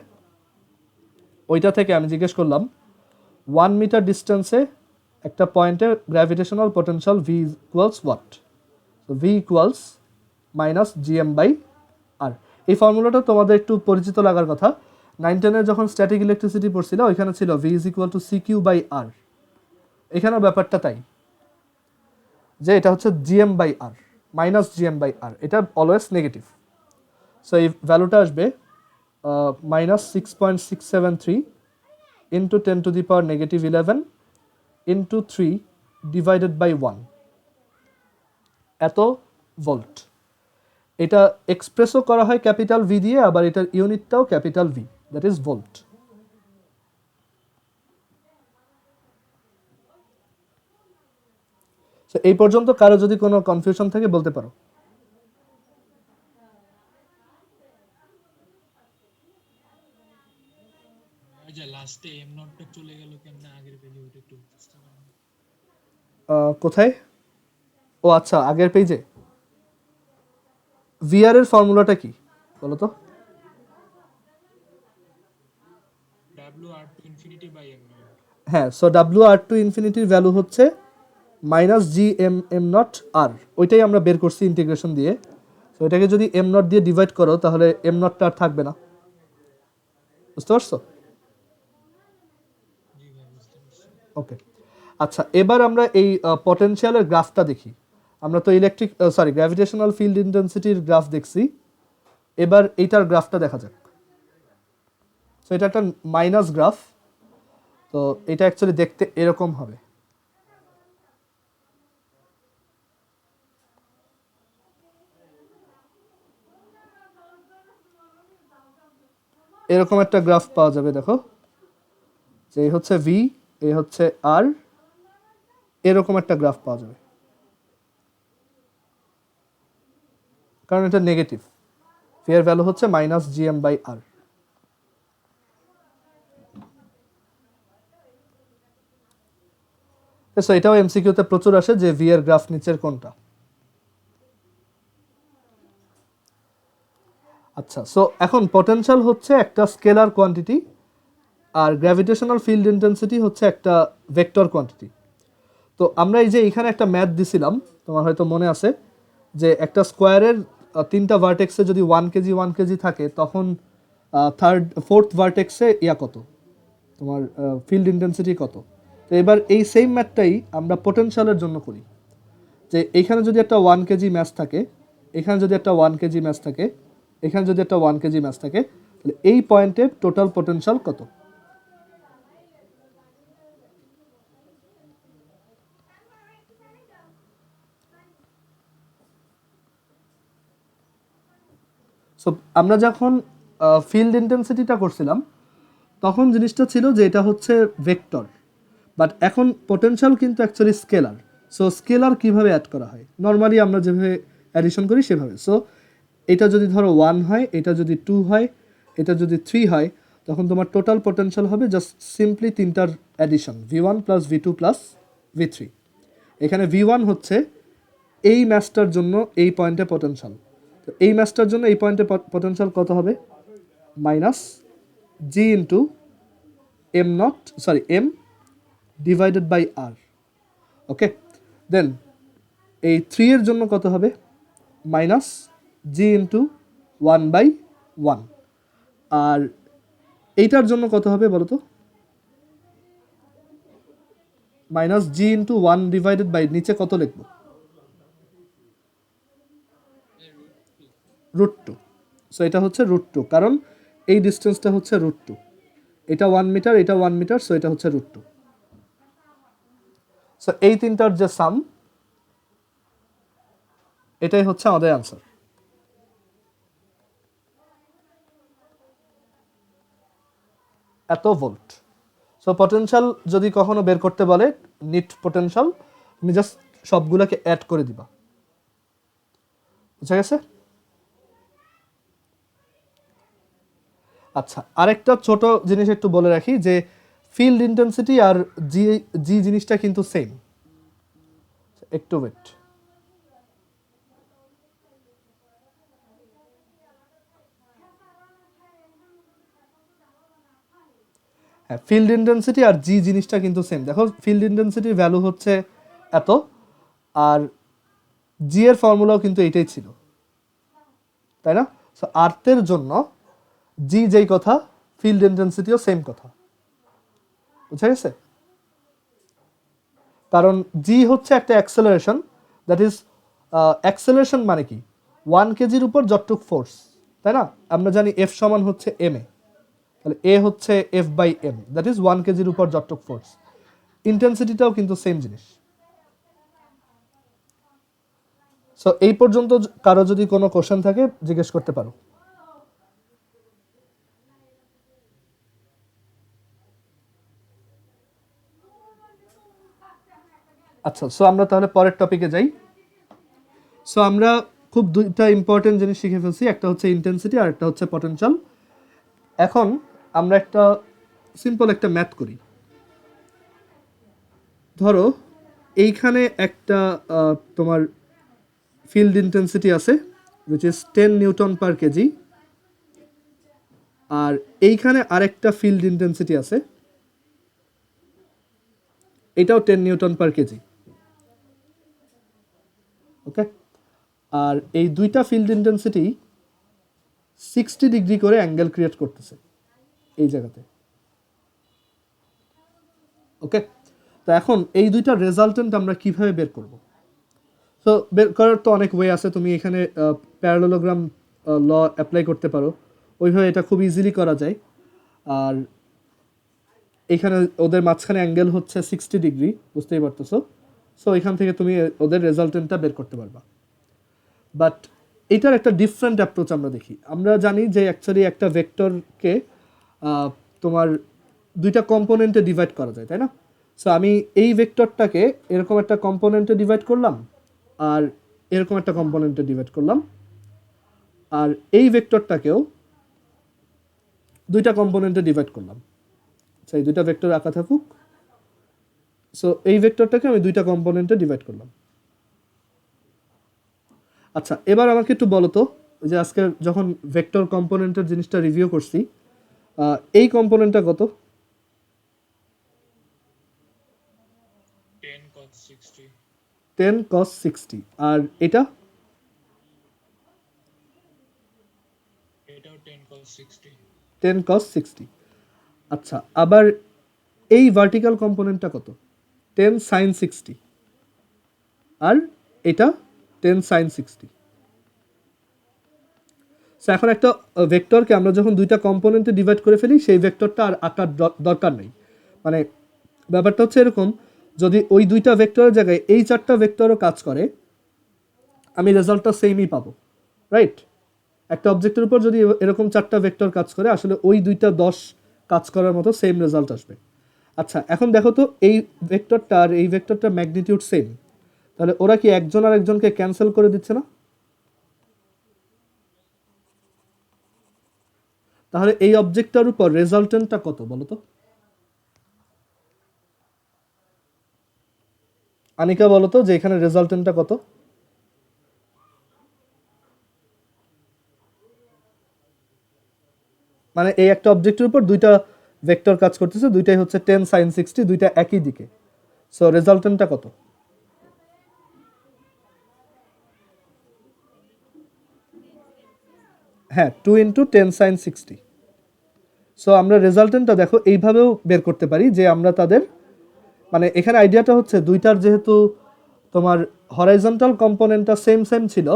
ওইটা থেকে আমি জিজ্ঞেস করলাম 1 মিটার ডিস্টেন্সে একটা পয়েন্টে gravitational potential V equals what, তো V equals minus GM by R. এই ফর্মুলাটা তোমাদের একটু পরিচিত লাগার কথা, 9-10 যখন স্ট্যাটিক ইলেকট্রিসিটি পড়ছিল ওইখানে ছিল V is equal to C Q by R, এখানেও ব্যাপারটা তাই, যে এটা হচ্ছে GM by R, minus GM by R, এটা অলওয়েজ নেগেটিভ। সো এই ভ্যালুটা আসবে -6.673 ইন্টু 10⁻⁻11 ইন্টু 3 ডিভাইডেড বাই 1, এত ভোল্ট। এটা এক্সপ্রেসও করা হয় ক্যাপিটাল ভি দিয়ে, আবার এটার ইউনিটটাও capital V, that is volt. এই পর্যন্ত কারো যদি কোনো কনফিউশন থাকে বলতে পারো। আচ্ছা, লাস্টে এম নটটা চলে গেল কেমনে আগের পেজে, ওটা একটু বুঝতে পারলাম না। কোথায়? ও আচ্ছা, আগের পেজে। ভিআর এর ফর্মুলাটা কি বলো তো? W r2 infinity by m naught. হ্যাঁ, সো ডাব্লিউ আর টু ইনফিনিটির ভ্যালু হচ্ছে minus G M M naught R, ওইটাই আমরা বের করছি ইন্টিগ্রেশন দিয়ে। তো এটাকে যদি এম নট দিয়ে ডিভাইড করো তাহলে এম নটটা আর থাকবে না, বুঝতে পারছো? জি ভাই বুঝতে পারছি। ওকে, আচ্ছা এবার আমরা এই পটেনশিয়ালের গ্রাফটা দেখি। আমরা তো গ্র্যাভিটেশনাল ফিল্ড ইন্টেন্সিটির গ্রাফ দেখছি, এবার এইটার গ্রাফটা দেখা যাক। সো এটা একটা মাইনাস গ্রাফ, তো এটা অ্যাকচুয়ালি দেখতে এরকম হবে। এরকম একটা গ্রাফ পাওয়া যাবে, দেখো যে এই হচ্ছে ভি, এই হচ্ছে আর, এরকম একটা গ্রাফ পাওয়া যাবে, কারণ এটা নেগেটিভ। ভি এর ভ্যালু হচ্ছে minus G M by R. So এটাও এমসিকিউতে প্রচুর আসে যে ভি এর গ্রাফ নিচের কোনটা। আচ্ছা, সো এখন পটেনশিয়াল হচ্ছে একটা স্কেলার কোয়ান্টিটি, আর গ্র্যাভিটেশনাল ফিল্ড ইন্টেন্সিটি হচ্ছে একটা ভেক্টর কোয়ান্টিটি। তো আমরা এই যে এখানে একটা ম্যাথ দিছিলাম, তোমার হয়তো মনে আছে, যে একটা স্কোয়ারের তিনটা ভার্টেক্সে যদি 1 কেজি থাকে, তখন ফোর্থ ভার্টেক্সে কত, তোমার ফিল্ড ইন্টেন্সিটি কত। তো এবার এই সেম ম্যাথটাই আমরা পোটেনশিয়ালের জন্য করি, যে এখানে যদি একটা 1 কেজি ম্যাচ থাকে, এখানে যদি একটা 1 কেজি ম্যাচ থাকে, এখানে যদি একটা 1 কেজি ম্যাচ থাকে, তাহলে এই পয়েন্টের টোটাল পোটেনশিয়াল কত। সো আমরা যখন ফিল্ড ইন্টেন্সিটিটা করছিলাম তখন জিনিসটা ছিল যে এটা হচ্ছে ভেক্টর, বাট এখন পোটেনশিয়াল কিন্তু অ্যাকচুয়ালি স্কেলার। সো স্কেলার কিভাবে অ্যাড করা হয়, নর্মালি আমরা যেভাবে অ্যাডিশন করি সেভাবে। সো এটা যদি ধরো 1 হয়, এটা যদি 2 হয়, এটা যদি 3 হয়, তখন তোমার টোটাল পোটেনশিয়াল হবে জাস্ট সিম্পলি তিনটার addition, V1 plus V2 plus V3। এখানে V1 হচ্ছে এই ম্যাচটার জন্য এই পয়েন্টে পোটেনশিয়াল, তো এই ম্যাচটার জন্য এই পয়েন্টে পোটেনশিয়াল কত হবে, minus G into M divided by R. Okay, then এই 3 এর জন্য কত হবে, মাইনাস জি ইন্টু 1/1। আর এইটার জন্য কত হবে বলো তো, minus G into 1 divided by নিচে কত লিখবো, √2। সো এটা হচ্ছে √2, কারণ এই ডিস্টেন্সটা হচ্ছে √2, এটা 1 মিটার, এটা 1 মিটার, সো এটা হচ্ছে √2। সো এই তিনটার যে সাম, এটাই হচ্ছে আমাদের অ্যান্সার। এত ভোল্ট। সো পটেনশিয়াল যদি কখনো বের করতে বলে, নিট পোটেনশিয়াল, তুমি জাস্ট সবগুলোকে অ্যাড করে দিবা, বুঝা গেছে? আচ্ছা, আরেকটা ছোট জিনিস একটু বলে রাখি, যে ফিল্ড ইন্টেন্সিটি আর জি জি জিনিসটা কিন্তু সেম। একটু ওয়েট, হ্যাঁ, ফিল্ড ইন্টেন্সিটি আর জি জিনিসটা কিন্তু সেম। দেখো ফিল্ড ইন্টেন্সিটির ভ্যালু হচ্ছে এত, আর জি এর ফর্মুলাও কিন্তু এটাই ছিল, তাই না? সো আর্থের জন্য জি যেই কথা, ফিল্ড ইন্টেন্সিটিও সেম কথা, বুঝা গেছে? কারণ জি হচ্ছে একটা অ্যাক্সেলারেশন, দ্যাট ইজ অ্যাক্সেলারেশন মানে কি, 1 কেজির উপর যতটুক ফোর্স, তাই না? আমরা জানি এফ সমান হচ্ছে এম এ, তাহলে এ হচ্ছে F by M, that is 1 কেজির উপর যতটুক ফোর্স। ইন্টেন্সিটিটাও কিন্তু সেম জিনিস। সো এই পর্যন্ত কারো যদি কোনো কোশ্চেন থাকে জিজ্ঞেস করতে পারো। আচ্ছা, সো আমরা তাহলে পরের টপিকে যাই। সো আমরা খুব দুইটা ইম্পর্টেন্ট জিনিস শিখে ফেলছি, একটা হচ্ছে ইন্টেন্সিটি আর একটা হচ্ছে পটেনশিয়াল। এখন আমরা একটা সিম্পল একটা ম্যাথ করি। ধরো এইখানে একটা তোমার ফিল্ড ইন্টেন্সিটি আছে which is 10 newton per kg, আর এইখানে আরেকটা ফিল্ড ইন্টেন্সিটি আছে, এটাও 10 নিউটন পার কেজি। ওকে, আর এই দুইটা ফিল্ড ইন্টেন্সিটি 60 ডিগ্রি করে অ্যাঙ্গেল ক্রিয়েট করতেছে এই জায়গাতে। ওকে, তো এখন এই দুইটা রেজাল্টেন্ট আমরা কিভাবে বের করব? সো বের করার তো অনেক ওয়ে আছে। তুমি এখানে প্যারালেলোগ্রাম ল অ্যাপ্লাই করতে পারো, ওইভাবে এটা খুব ইজিলি করা যায়। আর এখানে ওদের মাঝখানে অ্যাঙ্গেল হচ্ছে 60 ডিগ্রি, বুঝতেই পারতেছো। সো এখান থেকে তুমি ওদের রেজাল্টেন্টটা বের করতে পারবা। বাট এটার একটা ডিফারেন্ট অ্যাপ্রোচ আমরা দেখি। আমরা জানি যে অ্যাকচুয়ালি একটা ভেক্টরকে তোমার দুইটা কম্পোনেন্টে ডিভাইড করা যায়, তাই না? সো আমি এই ভেক্টরটাকে এরকম একটা কম্পোনেন্টে ডিভাইড করলাম, আর এরকম একটা কম্পোনেন্টে ডিভাইড করলাম, আর এই ভেক্টরটাকেও দুইটা কম্পোনেন্টে ডিভাইড করলাম। আচ্ছা, এই দুইটা ভেক্টর আঁকা থাকুক। সো এই ভেক্টরটাকে আমি দুইটা কম্পোনেন্টে ডিভাইড করলাম। আচ্ছা, এবার আমাকে একটু বলো তো, যে আজকে যখন ভেক্টর কম্পোনেন্টের জিনিসটা রিভিউ করছি, এই কম্পোনেন্টটা কত? 10 cos 60, 10 cos 60। আর এটা এটাও 10 cos 60, 10 cos 60। আচ্ছা, আবার এই ভার্টিক্যাল কম্পোনেন্টটা কত? 10 sin 60। আর এটা 10 sin 60। সো এখন একটা ভেক্টরকে আমরা যখন দুইটা কম্পোনেন্টে ডিভাইড করে ফেলি, সেই ভেক্টরটা আর আঁকার দরকার নেই। মানে ব্যাপারটা হচ্ছে এরকম, যদি ওই দুইটা ভেক্টরের জায়গায় এই চারটা ভেক্টরও কাজ করে, আমি রেজাল্টটা সেমই পাবো, রাইট? একটা অবজেক্টের উপর যদি এরকম চারটা ভেক্টর কাজ করে, আসলে ওই দুইটা 10 কাজ করার মতো সেম রেজাল্ট আসবে। আচ্ছা, এখন দেখো তো, এই ভেক্টরটা আর এই ভেক্টরটার ম্যাগনিটিউড সেম, তাহলে ওরা কি একজন আর একজনকে ক্যান্সেল করে দিচ্ছে না? তাহলে এই অবজেক্টটার উপর রেজাল্টেন্টটা কত বলো তো? আনিকা বলো তো যে এখানে রেজাল্টেন্টটা কত? মানে এই একটা অবজেক্টের উপর দুইটা ভেক্টর কাজ করতেছে, দুইটাই হচ্ছে 10 sin 60, দুইটা একই দিকে। সো রেজাল্টেন্টটা কত? হ্যাঁ, 2 ইন্টু 10 sin 60। সো আমরা রেজাল্টেন্টটা দেখো এইভাবেও বের করতে পারি, যে আমরা তাদের, মানে এখানে আইডিয়াটা হচ্ছে দুইটার যেহেতু তোমার হরাইজন্টাল কম্পোনেন্টটা সেম সেম ছিল,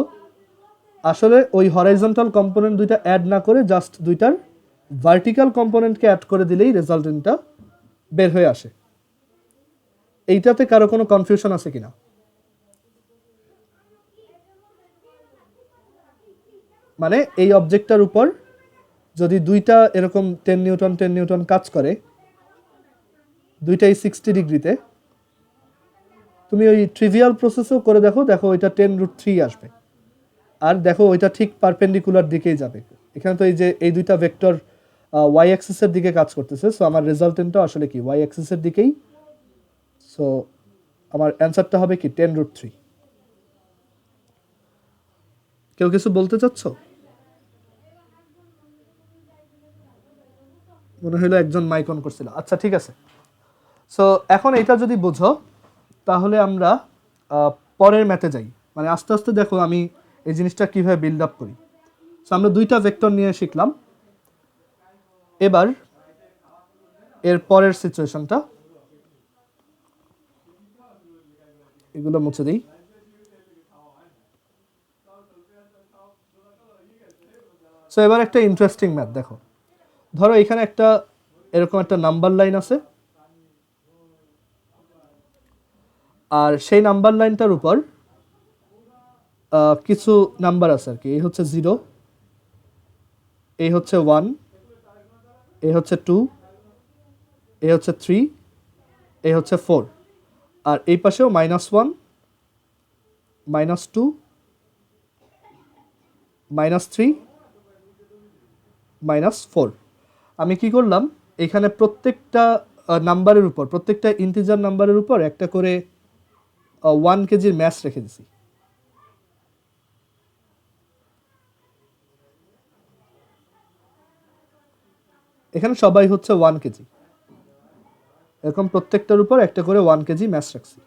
আসলে ওই হরাইজন্টাল কম্পোনেন্ট দুইটা অ্যাড না করে জাস্ট দুইটার ভার্টিক্যাল কম্পোনেন্টকে অ্যাড করে দিলেই রেজাল্টেন্টটা বের হয়ে আসে। এইটাতে কারো কোনো কনফিউশন আছে কিনা? মানে এই অবজেক্টটার উপর যদি দুইটা এরকম 10 নিউটন 10 নিউটন কাজ করে, দুইটাই 60 ডিগ্রিতে, তুমি ওই ট্রিভিয়াল প্রসেসও করে দেখো, দেখো ওইটা 10√3 আসবে। আর দেখো ওইটা ঠিক পারপেন্ডিকুলার দিকেই যাবে। এখানে তো এই যে এই দুইটা ভেক্টর ওয়াই অ্যাক্সিসের দিকে কাজ করতেছে, সো আমার রেজাল্টেন্টটা আসলে কি ওয়াই অ্যাক্সিসের দিকেই। সো আমার অ্যান্সারটা হবে কি 10√3। কেউ কিছু বলতে চাচ্ছ? মনে হলো একজন মাইক অন করছিল। আচ্ছা, ঠিক আছে। সো এখন এটা যদি বুঝো, তাহলে আমরা পরের ম্যাথে যাই। মানে আস্তে আস্তে দেখো আমি এই জিনিসটা কিভাবে বিল্ড আপ করি। সো আমরা দুইটা ভেক্টর নিয়ে শিখলাম। এবার এর পরের সিচুয়েশনটা, এগুলো মুছে দিই। সো এবার একটা ইন্টারেস্টিং ম্যাথ দেখো। ধরো এখানে একটা এরকম একটা নাম্বার লাইন আছে, আর সেই নাম্বার লাইনটার উপর কিছু নাম্বার আছে আর কি। এই হচ্ছে 0, এই হচ্ছে 1, এই হচ্ছে 2, এই হচ্ছে 3, এই হচ্ছে 4, আর এই পাশেও -1, -2, -3, -4। আমি কি করলাম, এখানে প্রত্যেকটা নাম্বারের উপর, প্রত্যেকটা ইন্টিজার নাম্বারের উপর একটা করে 1 কেজির ম্যাচ রেখে দিছি। এখানে সবাই হচ্ছে 1 কেজি, এরকম প্রত্যেকটার উপর একটা করে 1 কেজি ম্যাস রাখছি।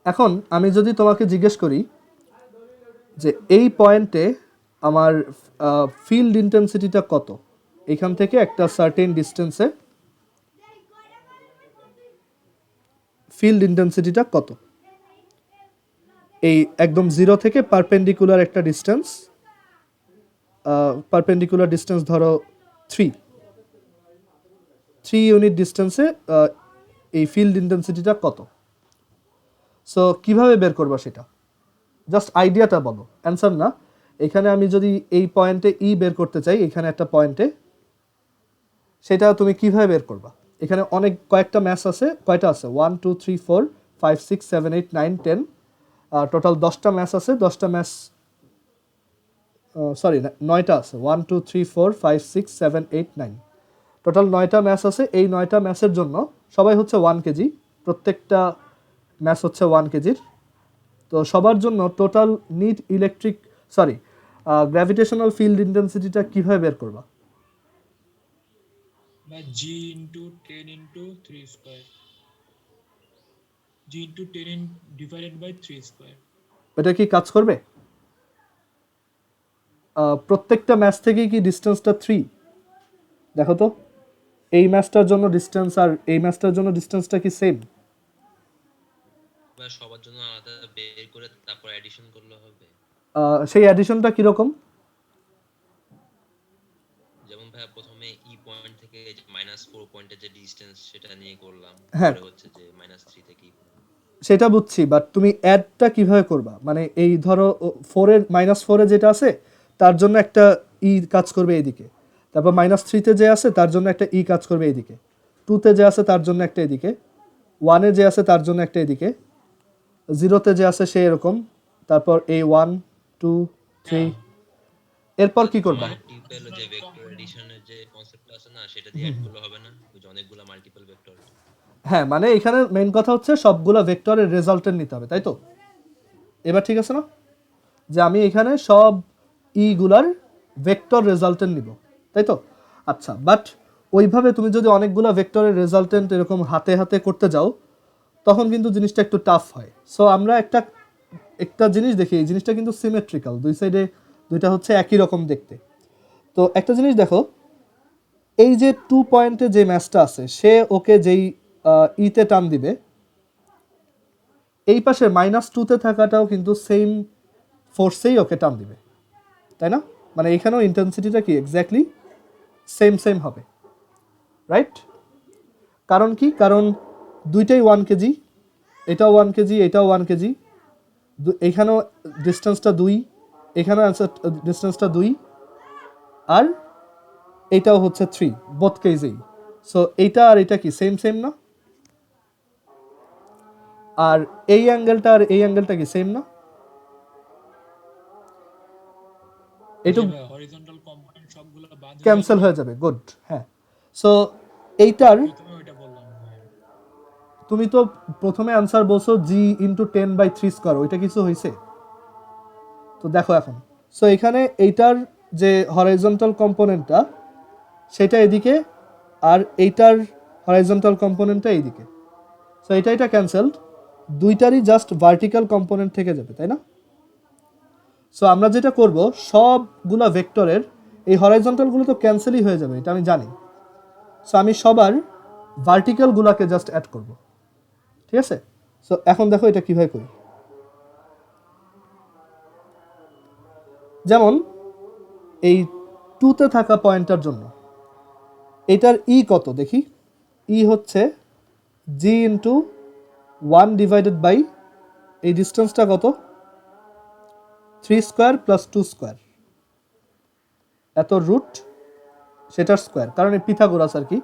এখন আমি যদি তোমাকে জিজ্ঞেস করি যে এই পয়েন্টে আমার ফিল্ড ইন্টেন্সিটিটা কত, এখান থেকে একটা সার্টেন ডিস্টেন্সে ফিল্ড ইন্টেন্সিটিটা কত, এই একদম 0 থেকে পারপেন্ডিকুলার একটা ডিস্টেন্স, পারপেন্ডিকুলার ডিস্টেন্স ধরো 3 ইউনিট ডিস্টেন্সে এই ফিল্ড ইন্টেন্সিটিটা কত। সো কিভাবে বের করবা সেটা, জাস্ট আইডিয়াটা বলো, অ্যান্সার না। এখানে আমি যদি এই পয়েন্টে ই বের করতে চাই, এখানে একটা পয়েন্টে, সেটা তুমি কিভাবে বের করবা? এখানে অনেক কয়েকটা ম্যাচ আছে, কয়টা আছে? 1 2 3 4 5 6 7 8 9 10, টোটাল 10টা ম্যাচ আছে, 10টা ম্যাচ, সরি 9টা আছে, 1 2 3 4 5 6 7 8 9, টোটাল 9টা ম্যাচ আছে। এই 9টা ম্যাচের জন্য সবাই হচ্ছে 1 কেজি, প্রত্যেকটা ম্যাচ হচ্ছে 1 কেজির। তো সবার জন্য total net electric gravitational field ইন্টেন্সিটিটা কিভাবে বের করবা? বা G into 10 into 3 square. G into 10 divided by 3 square. এটা কি কাজ করবে? প্রত্যেকটা ম্যাচ থেকেই কি ডিস্টেন্সটা 3? দেখো তো, এই ম্যাচটার জন্য ডিস্টেন্স আর এই ম্যাচটার জন্য ডিস্টেন্সটা কি সেম? বা সবার জন্য আলাদা বের করে তারপর এডিশন করলে হবে। সেই অ্যাডিশনটা কিরকম? যেমন ভাই প্রথমে ই পয়েন্ট থেকে -4 পয়েন্টের যে ডিসটেন্স সেটা নিয়ে করলাম, হ্যাঁ। পরে হচ্ছে যে -3 থেকে সেটা বুঝছি, বাট তুমি অ্যাডটা কিভাবে করবা? মানে এই ধরো 4 -4 যেটা আছে তার জন্য একটা ই কাজ করবে এইদিকে, তারপর -3 যে আছে তার জন্য একটা ই কাজ করবে এইদিকে, 2 যে আছে তার জন্য একটা এদিকে, 1 যে আছে তার জন্য একটা এদিকে, 0 যে আছে সে এরকম, তারপর এই 1 2 3, এরপর কি করবা? মাল্টিপল যে ভেক্টর এডিশনের যে কনসেপ্টটা আছে না, সেটা দিয়ে অ্যাড করলে হবে না? ওই যে অনেকগুলা মাল্টিপল ভেক্টর। হ্যাঁ, মানে এখানে মেইন কথা হচ্ছে সবগুলা ভেক্টরের রেজাল্টেন্ট নিতে হবে, তাই তো? এবার ঠিক আছে না, যে আমি এখানে সব ইগুলার ভেক্টর রেজাল্টেন্ট নিব, তাই তো? আচ্ছা, বাট ওইভাবে তুমি যদি অনেকগুলা ভেক্টরের রেজাল্টেন্ট এরকম হাতে হাতে করতে যাও, তখন কিন্তু জিনিসটা একটু টাফ হয়। সো আমরা একটা জিনিস দেখি, এই জিনিসটা কিন্তু সিমেট্রিক্যাল, দুই সাইডে দুইটা হচ্ছে একই রকম দেখতে। তো একটা জিনিস দেখো, এই যে 2 পয়েন্টে যে ম্যাচটা আছে, সে ওকে যেই ইতে টান দিবে, এই পাশে -2 থাকাটাও কিন্তু সেম ফোর্সেই ওকে টান দিবে, তাই না? মানে এখানেও ইন্টেন্সিটিটা কি এক্স্যাক্টলি সেম হবে, রাইট? কারণ কি? কারণ দুইটাই 1 কেজি, এটাও 1 কেজি, এটাও 1 কেজি, এখানেও ডিস্টেন্সটা 2, এখানেও ডিস্টেন্সটা 2, আর এইটাও হচ্ছে 3, বোথ কেজেই। সো এইটা আর এটা কি সেম না? আর এই অ্যাঙ্গেলটা আর এই অ্যাঙ্গেলটা কি সেম না? এইটুকু হরিজন্টাল কম্পোনেন্ট সবগুলো বাদ ক্যান্সেল হয়ে যাবে, গুড। হ্যাঁ, সো এইটার প্রথমে ওইটা বললাম। তুমি তো প্রথমে অ্যান্সার বলছো জি ইন্টু 10/3 স্কোয়ার, ওইটা কিছু হয়েছে? তো দেখো এখন, সো এখানে এইটার যে হরাইজন্টাল কম্পোনেন্টটা সেটা এদিকে, আর এইটার হরাইজন্টাল কম্পোনেন্টটা এইদিকে। সো এটা ক্যান্সেলড, দুইটারই জাস্ট ভার্টিক্যাল কম্পোনেন্ট থেকে যাবে, তাই না? সো আমরা যেটা করব, সবগুলা ভেক্টরের এই হরাইজন্টালগুলো তো ক্যান্সেলই হয়ে যাবে, এটা আমি জানি। সো আমি সবার ভার্টিক্যালগুলোকে জাস্ট অ্যাড করব, ঠিক আছে? সো এখন দেখো এটা কিভাবে করি। যেমন এই 2তে থাকা পয়েন্টটার জন্য এটার ই কত দেখি? ই হচ্ছে জি ইন্টু 1 ডিভাইডেড বাই এই ডিস্টেন্সটা কত? 3 স্কোয়ার প্লাস 2 স্কোয়ার, এত রুট সেটার স্কোয়ার, কারণ এই পিথাগোরাস আর কি।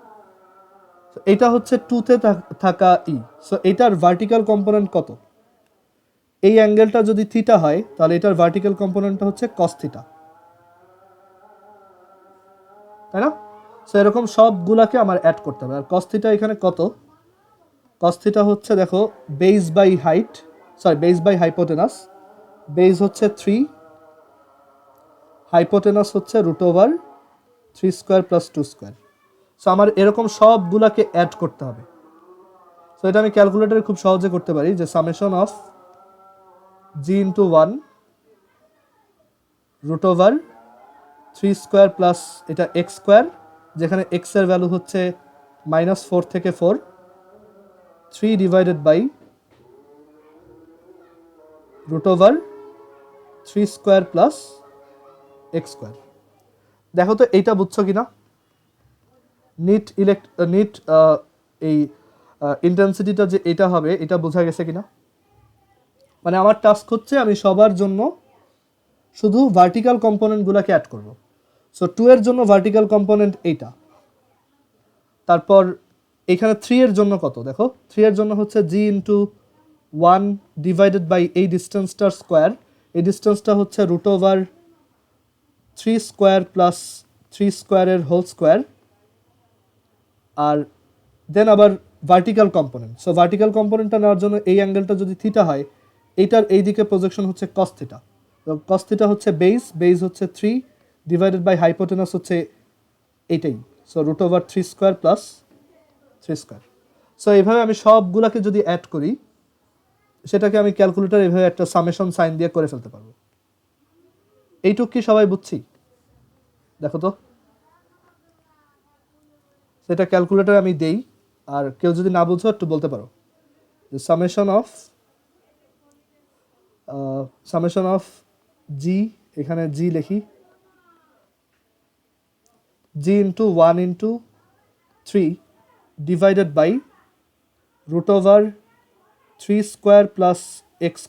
এটা হচ্ছে 2তে থাকা ই। সো এটার ভার্টিক্যাল কম্পোনেন্ট কত? এই অ্যাঙ্গেলটা যদি থিটা হয়, তাহলে এটার ভার্টিক্যাল কম্পোনেন্টটা হচ্ছে কস থিটা, তাই না? সো এরকম সবগুলাকে আমার অ্যাড করতে হবে। আর কস থিটা এখানে কত? কস থিটা হচ্ছে দেখো base by height, sorry base by hypotenuse, base হচ্ছে 3, হাইপোটেনাস হচ্ছে √3² + 2²। সো আমার এরকম সবগুলাকে অ্যাড করতে হবে। সো এটা আমি ক্যালকুলেটরে খুব সহজে করতে পারি যে সামেশন অফ g × 1 √3² প্লাস এটা x², যেখানে x এর ভ্যালু হচ্ছে -4 থেকে 4, 3 ডিভাইডেড বাই √3² প্লাস x²। দেখো তো এইটা বুঝছো কিনা? নিট এই ইন্টেন্সিটিটা যে এটা হবে এটা বোঝা গেছে কিনা? মানে আমার টাস্ক হচ্ছে আমি সবার জন্য শুধু ভার্টিক্যাল কম্পোনেন্টগুলোকে অ্যাড করব। সো 2 এর জন্য ভার্টিক্যাল কম্পোনেন্ট এইটা, তারপর এখানে 3 এর জন্য কত দেখো, 3 এর জন্য হচ্ছে g × 1 ডিভাইডেড বাই এই ডিস্টেন্সটার স্কোয়ার, এই ডিস্টেন্সটা হচ্ছে √3² প্লাস 3² এর হোল স্কোয়ার, আর দেন আবার ভার্টিক্যাল কম্পোনেন্ট। সো ভার্টিক্যাল কম্পোনেন্টটা নেওয়ার জন্য এই অ্যাঙ্গেলটা যদি থিটা হয়, এইটার এই দিকে প্রজেকশন হচ্ছে cos θ। cos θ হচ্ছে বেস হচ্ছে 3 ডিভাইডেড বাই হাইপোটেনাস হচ্ছে এইটাই, সো √3² প্লাস 3²। সো এইভাবে আমি সবগুলাকে যদি অ্যাড করি, সেটাকে আমি ক্যালকুলেটর এইভাবে একটা সামেশন সাইন দিয়ে করে ফেলতে পারবো। এইটুক কি সবাই বুঝছি? দেখো তো, সেটা ক্যালকুলেটর আমি দেই, আর কেউ যদি না বুঝো একটু বলতে পারো। সামেশন অফ জি, এখানে জি লিখি, g × 1 × 3 divided by √3² plus x²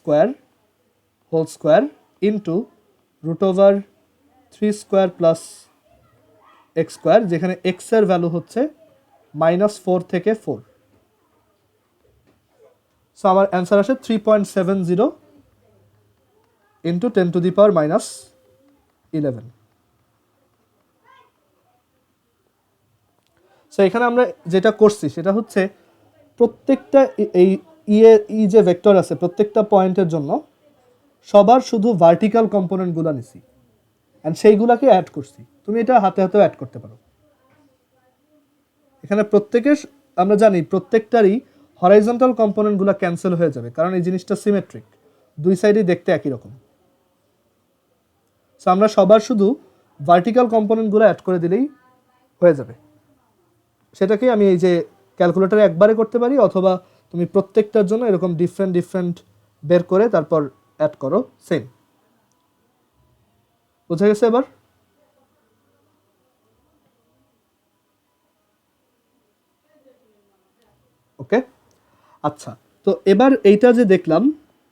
whole square into √3² plus x², যেখানে x এর ভ্যালু হচ্ছে -4 থেকে 4। সো আমার অ্যান্সার আসে 3.70 ইন্টু 10⁻⁻11। সো এখানে আমরা যেটা করছি সেটা হচ্ছে প্রত্যেকটা এই যে ভেক্টর আছে প্রত্যেকটা পয়েন্টের জন্য সবার শুধু ভার্টিক্যাল কম্পোনেন্টগুলো নিছি, অ্যান্ড সেইগুলাকে অ্যাড করছি। তুমি এটা হাতে হাতেও অ্যাড করতে পারো। এখানে প্রত্যেকের আমরা জানি প্রত্যেকটারই হরাইজন্টাল কম্পোনেন্টগুলো ক্যান্সেল হয়ে যাবে, কারণ এই জিনিসটা সিমেট্রিক, দুই সাইডেই দেখতে একই রকম। সো আমরা সবার শুধু ভার্টিক্যাল কম্পোনেন্টগুলো অ্যাড করে দিলেই হয়ে যাবে। সেটাকে আমি এই যে ক্যালকুলেটরে একবারে করতে পারি, অথবা তুমি প্রত্যেকটার জন্য এরকম ডিফারেন্ট বের করে তারপর অ্যাড করো, সেম। বুঝা গেছে এবার? ওকে, আচ্ছা। তো এবার এইটা যে দেখলাম,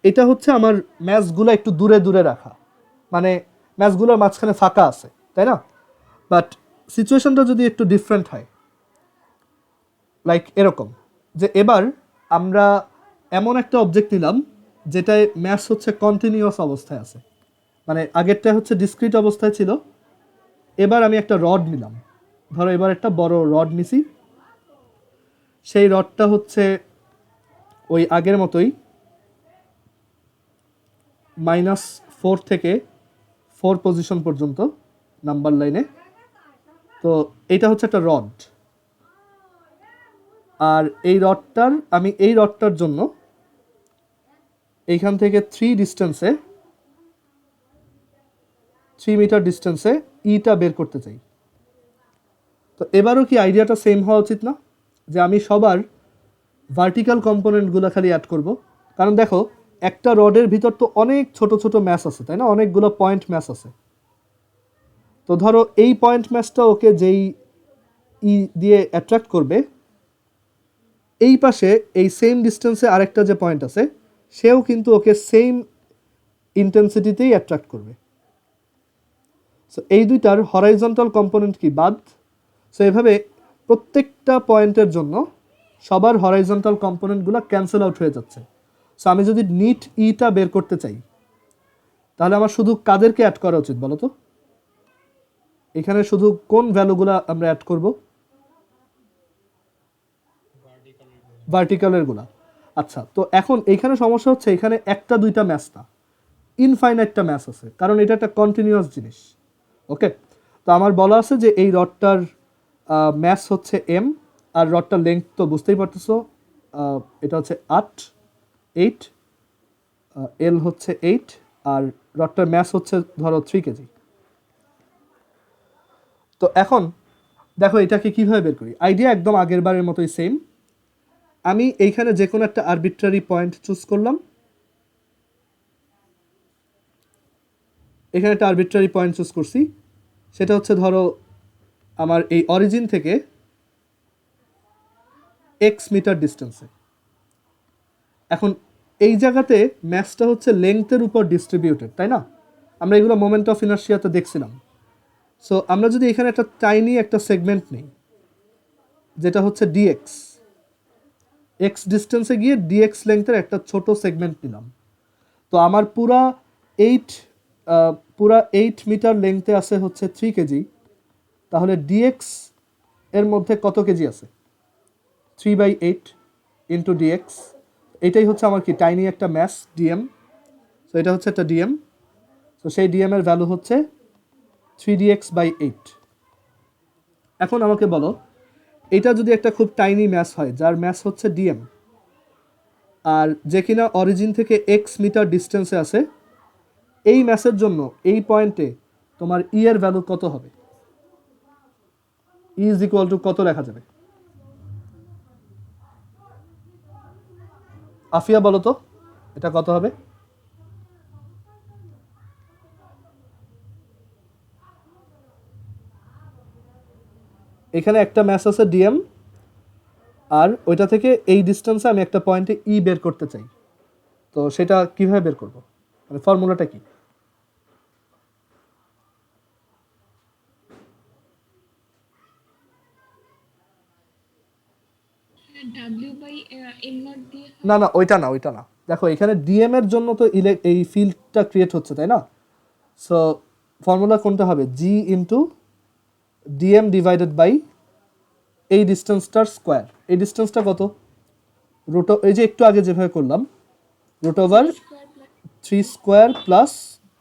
এটা হচ্ছে আমার ম্যাচগুলো একটু দূরে দূরে রাখা, মানে ম্যাচগুলোর মাঝখানে ফাঁকা আছে, তাই না? বাট সিচুয়েশনটা যদি একটু ডিফারেন্ট হয়, লাইক এরকম যে এবার আমরা এমন একটা অবজেক্ট নিলাম যেটায় ম্যাচ হচ্ছে কন্টিনিউয়াস অবস্থায় আছে, মানে আগেরটা হচ্ছে ডিসক্রিট অবস্থায় ছিল, এবার আমি একটা রড নিলাম, ধরো এবার একটা বড় রড নিছি, সেই রডটা হচ্ছে ওই আগের মতোই -4 থেকে 4 পজিশন পর্যন্ত নাম্বার লাইনে। তো এইটা হচ্ছে একটা রড, আর এই রডটার জন্য এইখান থেকে 3 মিটার ডিস্টেন্সে ইটা বের করতে চাই। তো এবারও কি আইডিয়াটা সেম হওয়া উচিত না, যে আমি সবার ভার্টিক্যাল কম্পোনেন্টগুলো খালি অ্যাড করব? কারণ দেখো একটা রডের ভিতর তো অনেক ছোট ছোট ম্যাচ আছে, তাই না? অনেকগুলো পয়েন্ট ম্যাচ আছে। তো ধরো এই পয়েন্ট ম্যাচটা ওকে যেই দিয়ে অ্যাট্রাক্ট করবে, এই পাশে এই সেম ডিস্টেন্সে আরেকটা যে পয়েন্ট আছে সেও কিন্তু ওকে সেম ইন্টেন্সিটিতেই অ্যাট্রাক্ট করবে। সো এই দুইটার হরাইজন্টাল কম্পোনেন্ট কি বাদ। সো এভাবে প্রত্যেকটা পয়েন্টের জন্য সবার হরাইজন্টাল কম্পোনেন্টগুলো ক্যান্সেল আউট হয়ে যাচ্ছে। সো আমি যদি নিট ইটা বের করতে চাই, তাহলে আমার শুধু কাদেরকে অ্যাড করা উচিত বলো তো? এখানে শুধু কোন ভ্যালুগুলো আমরা অ্যাড করব? ভার্টিক্যালের গুলা। আচ্ছা, তো এখন এইখানে সমস্যা হচ্ছে এখানে একটা দুইটা ম্যাচ না, ইনফাইনাইটটা ম্যাচ আছে, কারণ এটা একটা কন্টিনিউয়াস জিনিস। ওকে, তো আমার বলা আছে যে এই রডটার ম্যাস হচ্ছে এম, আর রডটার লেন্থ তো বুঝতেই পারতেছো, এটা হচ্ছে 8, এল হচ্ছে 8, আর রডটার ম্যাস হচ্ছে ধরো 3 কেজি। তো এখন দেখো এটাকে কীভাবে বের করি। আইডিয়া একদম আগের বারের মতোই সেম। আমি এইখানে যে কোনো একটা আরবিট্রারি পয়েন্ট চুজ করলাম, এখানে একটা আরবিট্রারি পয়েন্ট চুজ করছি, সেটা হচ্ছে ধরো আমার এই অরিজিন থেকে এক্স মিটার ডিস্টেন্সে। এখন এই জায়গাতে ম্যাসটা হচ্ছে লেংথের উপর ডিস্ট্রিবিউটেড, তাই না? আমরা এগুলো মোমেন্ট অফ ইনার্শিয়াতে দেখছিলাম। সো আমরা যদি এখানে একটা টাইনি একটা সেগমেন্ট নিই, যেটা হচ্ছে ডিএক্স, এক্স ডিস্টেন্সে গিয়ে ডিএক্স লেংথের একটা ছোট সেগমেন্ট নিলাম, তো আমার পুরা 8 মিটার লেংথে আছে হচ্ছে 3 কেজি। তাহলে ডিএক্স এর মধ্যে কত কেজি আছে? 3/8 ইন্টু ডিএক্স। এটাই হচ্ছে আমার কি টাইনি একটা ম্যাস ডিএম। সো এটা হচ্ছে একটা ডিএম। সো সেই ডিএম এর ভ্যালু হচ্ছে 3dx/8। এখন আমাকে বলো, এটা যদি একটা খুব টাইনি ম্যাস হয় যার ম্যাস হচ্ছে ডিএম, আর যে কিনা অরিজিন থেকে এক্স মিটার ডিস্টেন্সে আছে, এই ম্যাসের জন্য এই পয়েন্টে তোমার ই এর ভ্যালু কত হবে? ই ইজ ইকুয়াল টু কত লেখা যাবে? আফিয়া বলো তো, এটা কত হবে? এখানে একটা ম্যাস আছে ডিএম, আর ওইটা থেকে এই ডিস্টেন্সে আমি একটা পয়েন্টে ই বের করতে চাই, তো সেটা কিভাবে বের করব, মানে ফর্মুলাটা কি? W/m0 দিয়ে না না, ওইটা না, ওইটা না। দেখো এখানে ডিএম এর জন্য তো এই ফিল্ডটা ক্রিয়েট হচ্ছে, তাই না? সো ফর্মুলা কোনটা হবে? জি ইন্টু ডিএম ডিভাইডেড বাই এই ডিস্টেন্সটার স্কোয়ার। এই ডিস্টেন্সটা কত? এই যে একটু আগে যেভাবে করলাম, √3 স্কোয়ার প্লাস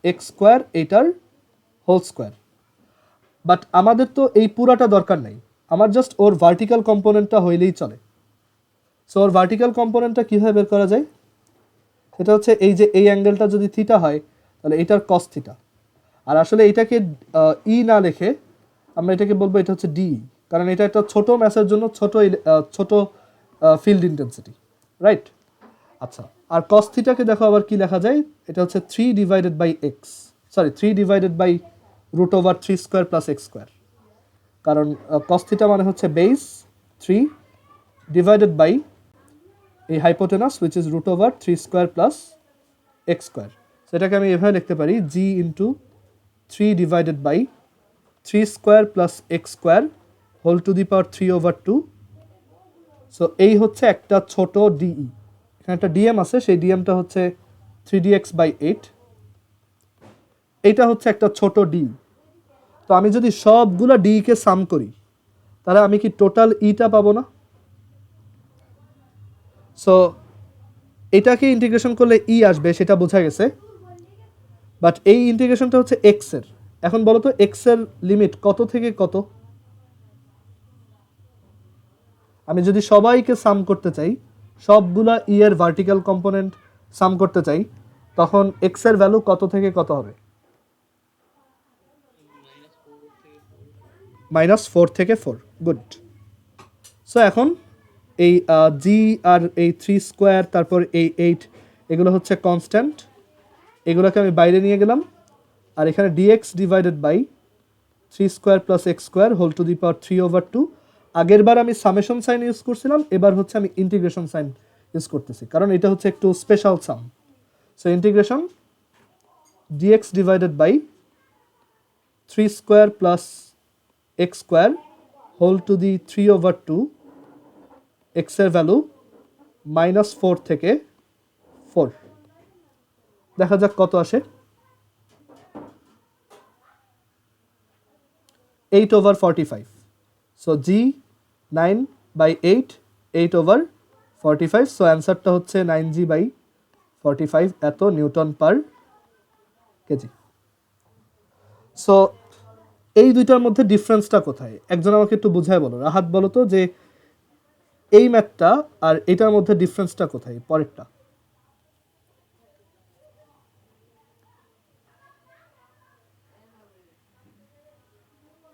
এক্স স্কোয়ার, এইটার হোল স্কোয়ার। বাট আমাদের তো এই পুরাটা দরকার নাই, আমার জাস্ট ওর ভার্টিক্যাল কম্পোনেন্টটা হইলেই চলে। সো ওর ভার্টিক্যাল কম্পোনেন্টটা কীভাবে বের করা যায়? সেটা হচ্ছে এই যে এই অ্যাঙ্গেলটা যদি থিটা হয়, তাহলে এটার কস থিটা। আর আসলে এটাকে ই না লিখে আমরা এটাকে বলবো এটা হচ্ছে ডি, কারণ এটা একটা ছোট ম্যাসের জন্য ছোট ফিল্ড ইন্টেন্সিটি, রাইট? আচ্ছা, আর কস থিটাকে দেখো আবার কি লেখা যায়? এটা হচ্ছে 3/√3 স্কোয়ার প্লাস এক্স স্কোয়ার, কারণ কস থিটা মানে হচ্ছে বেস 3 ডিভাইডেড বাই এই hypotenuse which is √3 square plus X square. সেটাকে আমি এভাবে লিখতে পারি, G into 3/3 square plus X square whole to the power 3/2। So এই হচ্ছে একটা ছোট ডিই। এখানে একটা ডিএম আছে, সেই ডিএমটা হচ্ছে 3dx/8। এইটা হচ্ছে একটা ছোট ডি। তো আমি যদি সবগুলা ডিকে সাম করি, তাহলে আমি কি টোটাল ইটা পাবো না? সো এটাকে ইন্টিগ্রেশন করলে ই আসবে, সেটা বোঝা গেছে। বাট এই ইন্টিগ্রেশনটা হচ্ছে এক্স এর। এখন বলো তো এক্স এর লিমিট কত থেকে কত? আমি যদি সবাইকে সাম করতে চাই, সবগুলা ই এর ভার্টিক্যাল কম্পোনেন্ট সাম করতে চাই, তখন এক্স এর ভ্যালু কত থেকে কত হবে? -4 থেকে 4। গুড। সো এখন এই জি আর এই 3 স্কোয়ার, তারপর এই 8, এগুলো হচ্ছে কনস্ট্যান্ট, এগুলোকে আমি বাইরে নিয়ে গেলাম। আর এখানে dx divided by 3 square plus X square whole to the power 3/2। আগের বার আমি সামেশন সাইন ইউজ করছিলাম, এবার হচ্ছে আমি ইন্টিগ্রেশন সাইন ইউজ করতেছি, কারণ এটা হচ্ছে একটু special sum. So integration DX divided by 3 square plus X square whole to the 3/2, X এর ভ্যালু -4 থেকে 4। দেখা যাক কত আসে। 8/45। সো জি 9/8, 8/45। 45, সো অ্যান্সারটা হচ্ছে 9g/45 এত নিউটন পার কেজি। সো এই দুইটার মধ্যে ডিফারেন্সটা কোথায় একজন আমাকে একটু বুঝায় বলো। রাহাত বলো তো যে এই ম্যাথটা আর এটার মধ্যে ডিফারেন্সটা কোথায় পরেরটা।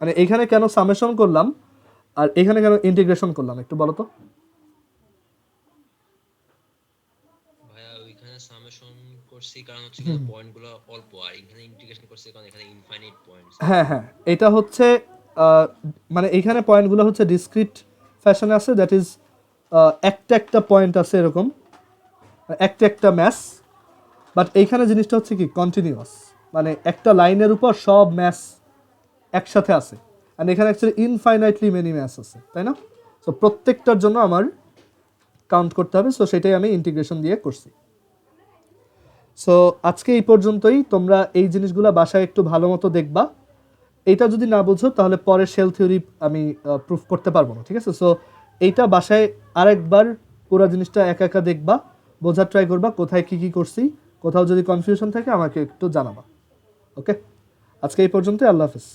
মানে এখানে কেন সামেশন করলাম আর এখানে কেন ইন্টিগ্রেশন করলাম একটু বলো তো। ভাইয়া ওইখানে সামেশন করছি কারণ হচ্ছে পয়েন্টগুলো অল্প, আর এখানে ইন্টিগ্রেশন করছি কারণ এখানে ইনফাইনাইট পয়েন্টস। হ্যাঁ হ্যাঁ, এটা হচ্ছে মানে এইখানে পয়েন্টগুলো হচ্ছে ডিসক্রিট ফ্যাশনে আছে, দ্যাট ইজ একটা একটা পয়েন্ট আছে এরকম, একটা একটা ম্যাস। বাট এইখানে জিনিসটা হচ্ছে কি কন্টিনিউয়াস, মানে একটা লাইনের উপর সব ম্যাস একসাথে আছে। আর এখানে অ্যাকচুয়ালি ইনফাইনাইটলি মেনি ম্যাস আছে, তাই না? সো প্রত্যেকটার জন্য আমার কাউন্ট করতে হবে, সো সেটাই আমি ইন্টিগ্রেশন দিয়ে করছি। সো আজকে এই পর্যন্তই। তোমরা এই জিনিসগুলো বাসায় একটু ভালো মতো দেখবা। এইটা যদি না বুঝো তাহলে পরে শেল থিওরি আমি প্রুফ করতে পারবো না, ঠিক আছে? সো এইটা বাসায় আরেকবার পুরো জিনিসটা একা একা দেখবা, বোঝার ট্রাই করবা কোথায় কী কী করছি, কোথাও যদি কনফিউশন থাকে আমাকে একটু জানাবা। ওকে, আজকে এই পর্যন্তই। আল্লাহ হাফিজ।